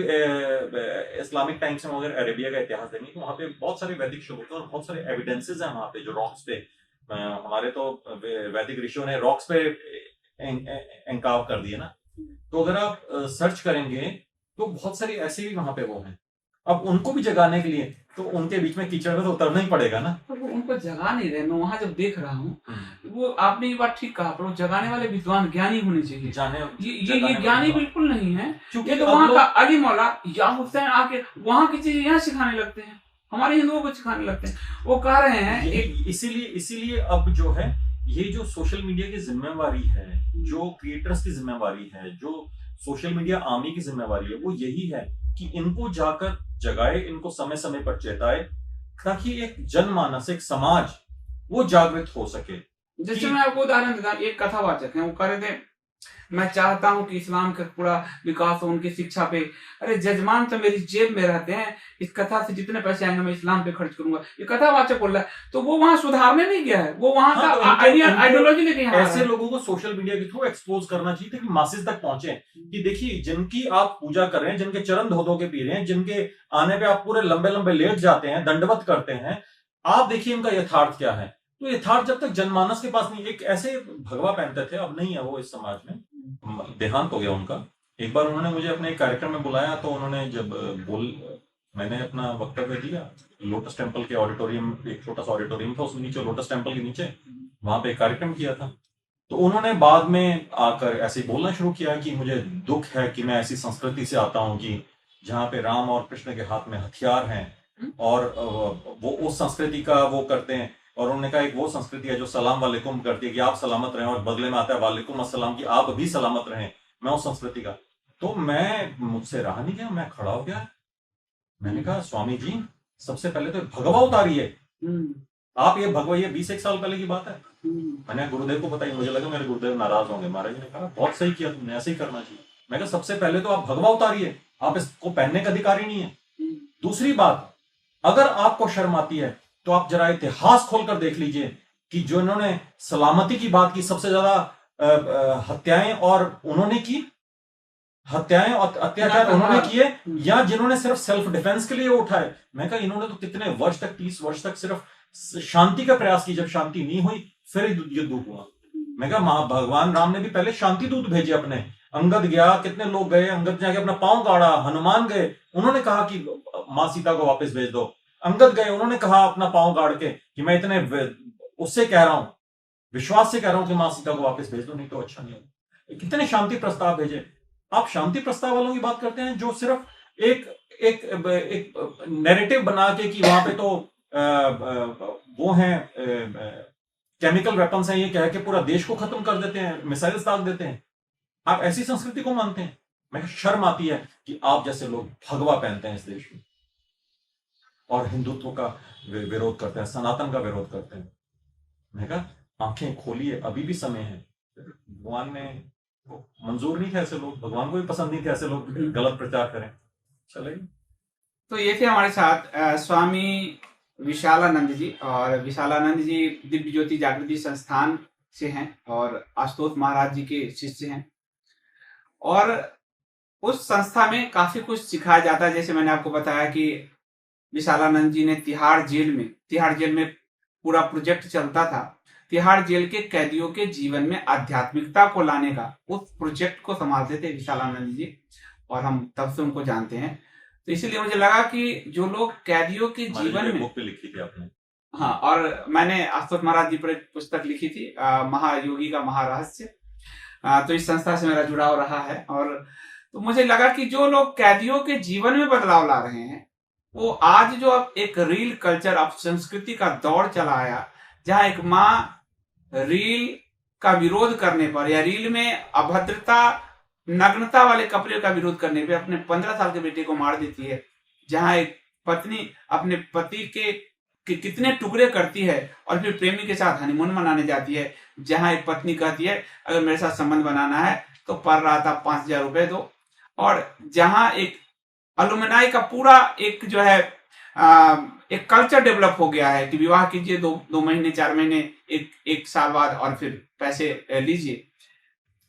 इस्लामिक टाइम्स में अगर अरेबिया का इतिहास देंगे तो वहां पे बहुत सारे वैदिक शब्द और बहुत सारे एविडेंसेस हैं वहां पे, जो रॉक्स पे, हमारे तो वैदिक ऋषियों ने रॉक्स पे एंकाव कर दिए ना। तो अगर आप सर्च करेंगे तो बहुत सारी ऐसे भी वहां पे वो हैं। अब उनको भी जगाने के लिए तो उनके बीच में कीचड़ में तो उतरना ही पड़ेगा ना। तो वो उनको जगा नहीं रहे। मैं वहां जब देख रहा हूँ, वो आपने ये बात ठीक कहा, पर वो जगाने वाले विद्वान ज्ञानी होने चाहिए। ये ज्ञानी बिल्कुल नहीं है, क्योंकि तो वहां का अली मौला या हुसैन आके वहां की चीजें यहाँ सिखाने लगते हैं, हमारे हिंदुओं को सिखाने लगते हैं। वो कह रहे हैं इसीलिए अब जो है, ये जो सोशल मीडिया की जिम्मेवारी है, जो क्रिएटर्स की जिम्मेवारी है, जो सोशल मीडिया आर्मी की जिम्मेवारी है, वो यही है कि इनको जाकर जगाए, इनको समय समय पर चेताए, ताकि एक जनमानस, एक समाज वो जागृत हो सके। जैसे मैं आपको उदाहरण देता हूँ, एक कथावाचक है, वो कह रहे थे मैं चाहता हूं कि इस्लाम का पूरा विकास हो, उनकी शिक्षा पे। अरे जजमान तो मेरी जेब में रहते हैं, इस कथा से जितने पैसे आएंगे मैं इस्लाम पे खर्च करूंगा, ये कथावाचक बोल रहा है। तो वो वहां सुधारने नहीं गया है, वो वहां का आइडियोलॉजी लेके ऐसे लोगों को सोशल मीडिया के थ्रू एक्सपोज करना चाहिए ताकि मासेस तक पहुंचे कि देखिए, जिनकी आप पूजा कर रहे हैं, जिनके चरण धो धो के पी रहे हैं, जिनके आने पे आप पूरे लंबे लंबे लेट जाते हैं, दंडवत करते हैं, आप देखिए इनका यथार्थ क्या है। तो यथार्थ जब तक जनमानस के पास नहीं, एक ऐसे भगवा पहनते थे, अब नहीं है वो इस समाज में, देहांत हो गया उनका। एक बार उन्होंने मुझे अपने कार्यक्रम में बुलाया, तो उन्होंने जब मैंने अपना वक्तव्य दिया, लोटस टेम्पल के ऑडिटोरियम, एक छोटा सा ऑडिटोरियम था, उसके नीचे लोटस टेम्पल के नीचे वहां पे एक कार्यक्रम किया था। तो उन्होंने बाद में आकर ऐसे बोलना शुरू किया कि मुझे दुख है कि मैं ऐसी संस्कृति से आता हूं कि जहां पे राम और कृष्ण के हाथ में हथियार हैं और वो उस संस्कृति का वो करते हैं। और उन्होंने कहा एक वो संस्कृति है जो सलाम वालेकुम करती है कि आप सलामत रहें, और बदले में आता है वालेकुम अस्सलाम कि आप भी सलामत रहें। मैं उस संस्कृति का, तो मुझसे रहा नहीं गया, मैं खड़ा हो गया। मैंने कहा स्वामी जी, सबसे पहले तो भगवा उतारिए आप। ये भगवा, ये 20 साल पहले की बात है। मैंने गुरुदेव को बताई, मुझे लगा मेरे गुरुदेव नाराज होंगे। महाराज ने कहा बहुत सही किया तुमने, ऐसे ही करना चाहिए। मैं कहा सबसे पहले तो आप भगवा उतारिए, आप इसको पहनने का अधिकारी नहीं है। दूसरी बात, अगर आपको शर्म आती है तो आप जरा इतिहास खोलकर देख लीजिए कि जो इन्होंने सलामती की बात की, सबसे ज्यादा हत्याएं और उन्होंने की, हत्याएं और अत्याचार उन्होंने किए, या जिन्होंने सिर्फ सेल्फ डिफेंस के लिए उठाए। मैं कहा इन्होंने तो कितने वर्ष तक, 30 वर्ष तक सिर्फ शांति का प्रयास की। जब शांति नहीं हुई फिर युद्ध हुआ। मैं कहा भगवान राम ने भी पहले शांति दूत भेजे अपने। अंगद गया, कितने लोग गए, अंगद जाके अपना पांव गाड़ा, हनुमान गए, उन्होंने कहा कि मां सीता को वापस भेज दो। अंगद गए, उन्होंने कहा अपना पांव गाड़ के कि मैं इतने उससे कह रहा हूं। विश्वास से कह रहा हूं कि मां सीता को वापस भेज दो, नहीं तो अच्छा नहीं होगा। कितने शांति प्रस्ताव भेजे। आप शांति प्रस्ताव वालों की बात करते हैं जो सिर्फ एक एक एक नैरेटिव बना के कि वहां पे तो वो हैं केमिकल वेपन्स हैं, ये कह के पूरा देश को खत्म कर देते हैं, मिसाइल्स दाग देते हैं। आप ऐसी संस्कृति को मानते हैं? मैं शर्म आती है कि आप जैसे लोग भगवा पहनते हैं इस देश में और हिंदुत्व का विरोध करते हैं, सनातन का विरोध करते हैं। मैं कहा आंखें खोलिए, अभी भी समय है। भगवान ने मंजूर नहीं थे ऐसे लोग, भगवान को भी पसंद नहीं थे ऐसे लोग गलत प्रचार करें। चलेगी। तो ये थे हमारे साथ स्वामी विशालानंद जी, और विशालानंद जी दिव्य ज्योति जागृति संस्थान से हैं और आशुतोष महाराज जी के शिष्य हैं, और उस संस्था में काफी कुछ सिखाया जाता है। जैसे मैंने आपको बताया कि विशालानंद जी ने तिहाड़ जेल में पूरा प्रोजेक्ट चलता था। तिहाड़ जेल के कैदियों के जीवन में आध्यात्मिकता को लाने का उस प्रोजेक्ट को संभालते थे विशालानंद जी, और हम तब से उनको जानते हैं। तो इसीलिए मुझे लगा कि जो लोग कैदियों के जीवन में, बुक पे लिखी थी आपने? हाँ, और मैंने आशुतोष महाराज जी पर एक पुस्तक लिखी थी, महायोगी का महारहस्य। तो इस संस्था से मेरा जुड़ाव रहा है, और तो मुझे लगा कि जो लोग कैदियों के जीवन में बदलाव ला रहे हैं, वो आज जो अब एक रील कल्चर, अब संस्कृति का दौर चला आया, जहां एक माँ रील का विरोध करने पर या रील में अभद्रता, नग्नता वाले कपड़े का विरोध करने पे अपने 15 साल के बेटे को मार देती है, जहां एक पत्नी अपने पति के कितने टुकड़े करती है और फिर प्रेमी के साथ हनीमून मनाने जाती है, जहां एक पत्नी कहती है अगर मेरे साथ संबंध बनाना है तो पर रात आप 5,000 रुपए दो, और जहां एक अलुमनाई का पूरा एक जो है एक कल्चर डेवलप हो गया है कि विवाह कीजिए, 2 महीने 4 महीने, एक साल बाद, और फिर पैसे लीजिए।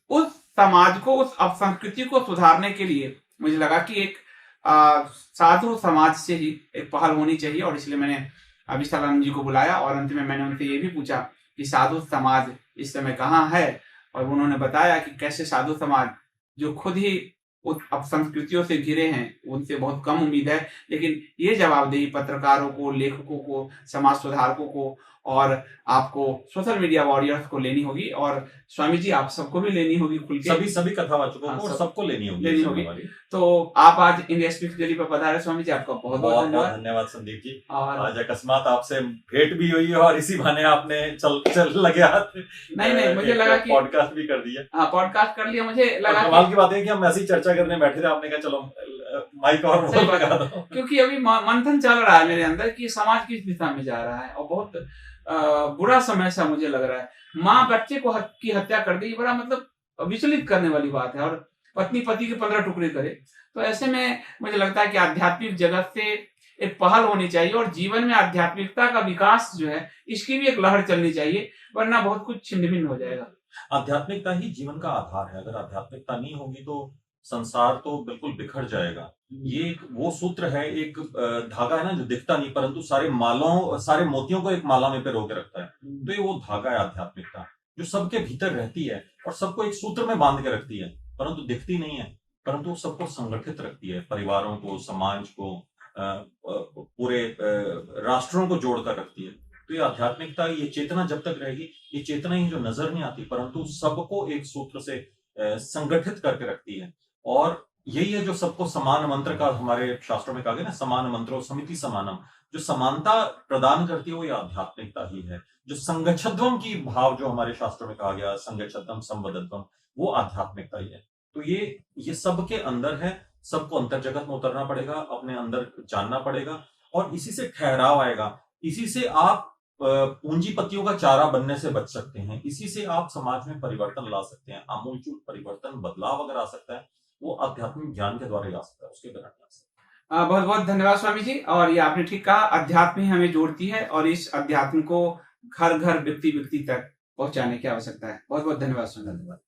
उस समाज को, उस अपसंस्कृति को सुधारने के लिए मुझे लगा कि एक साधु समाज से ही एक पहल होनी चाहिए, और इसलिए मैंने विशालानंद जी को बुलाया, और अंत में मैंने उनसे ये भी पूछा कि साधु समाज इस समय कहाँ है, और उन्होंने बताया कि कैसे साधु समाज जो खुद ही उस अपसंस्कृतियों से घिरे हैं, उनसे बहुत कम उम्मीद है। लेकिन ये जवाबदेही पत्रकारों को, लेखकों को, समाज सुधारकों को और आपको सोशल मीडिया वॉरियर्स को लेनी होगी, और स्वामी जी आप सबको भी लेनी होगी खुल के, सभी कथावाचकों को, और सबको लेनी होगी। तो आप आज इंडिया स्पीक्स डेली पर पधारे स्वामी जी, आपका बहुत बहुत धन्यवाद संदीप जी। और आज अकस्मात आपसे भेंट भी हुई है, और इसी बहाने आपने चल लगे हाथ नहीं मुझे लगा कि पॉडकास्ट भी कर दिया। हाँ, पॉडकास्ट कर लिया। मुझे लगा कमाल की बात है कि हम ऐसी चर्चा करने बैठे थे, आपने कहा चलो माइक और लगा दो, क्योंकि अभी मंथन चल रहा है मेरे अंदर कि समाज किस दिशा में जा रहा है, और बहुत बुरा समय सा मुझे लग रहा है। माँ बच्चे को की हत्या कर गई, बड़ा मतलब विचलित करने वाली बात है, और पत्नी पति के 15 टुकड़े करे। तो ऐसे में मुझे लगता है कि आध्यात्मिक जगत से एक पहल होनी चाहिए, और जीवन में आध्यात्मिकता का विकास जो है, इसकी भी एक लहर चलनी चाहिए, वरना बहुत कुछ छिन्न भिन्न हो जाएगा। आध्यात्मिकता ही जीवन का आधार है। अगर आध्यात्मिकता नहीं होगी तो संसार तो बिल्कुल बिखर जाएगा। ये वो सूत्र है, एक धागा है ना जो दिखता नहीं, परंतु सारे मोतियों को एक माला में पे रोके रखता है। तो ये वो धागा है आध्यात्मिकता, जो सबके भीतर रहती है और सबको एक सूत्र में बांध के रखती है, परंतु दिखती नहीं है, परंतु सबको संगठित रखती है, परिवारों को, समाज को, पूरे राष्ट्रों को जोड़कर रखती है। तो ये आध्यात्मिकता, ये चेतना जब तक रहेगी, ये चेतना ही जो नजर नहीं आती, परंतु सबको एक सूत्र से संगठित करके रखती है। और यही है जो सबको समान मंत्र का हमारे शास्त्रों में कहा गया ना, समान मंत्रो समिति समानम, जो समानता प्रदान करती है वो ये आध्यात्मिकता ही है। जो संगच्छध्वम की भाव जो हमारे शास्त्रों में कहा गया, संगच्छध्वम संवदध्वम, वो आध्यात्मिकता ही है। तो ये सबके अंदर है, सबको अंतर जगत में उतरना पड़ेगा, अपने अंदर जानना पड़ेगा, और इसी से ठहराव आएगा। इसी से आप पूंजीपतियों का चारा बनने से बच सकते हैं। इसी से आप समाज में परिवर्तन ला सकते हैं। आमूलचूल परिवर्तन, बदलाव अगर आ सकता है, वो आध्यात्मिक ज्ञान के द्वारा ही आ सकता है, उसके बिना नहीं आ सकता। बहुत बहुत धन्यवाद स्वामी जी। और ये आपने ठीक कहा, अध्यात्म ही हमें जोड़ती है, और इस अध्यात्म को घर घर, व्यक्ति व्यक्ति तक पहुंचाने की आवश्यकता है। बहुत बहुत धन्यवाद स्वामी। धन्यवाद।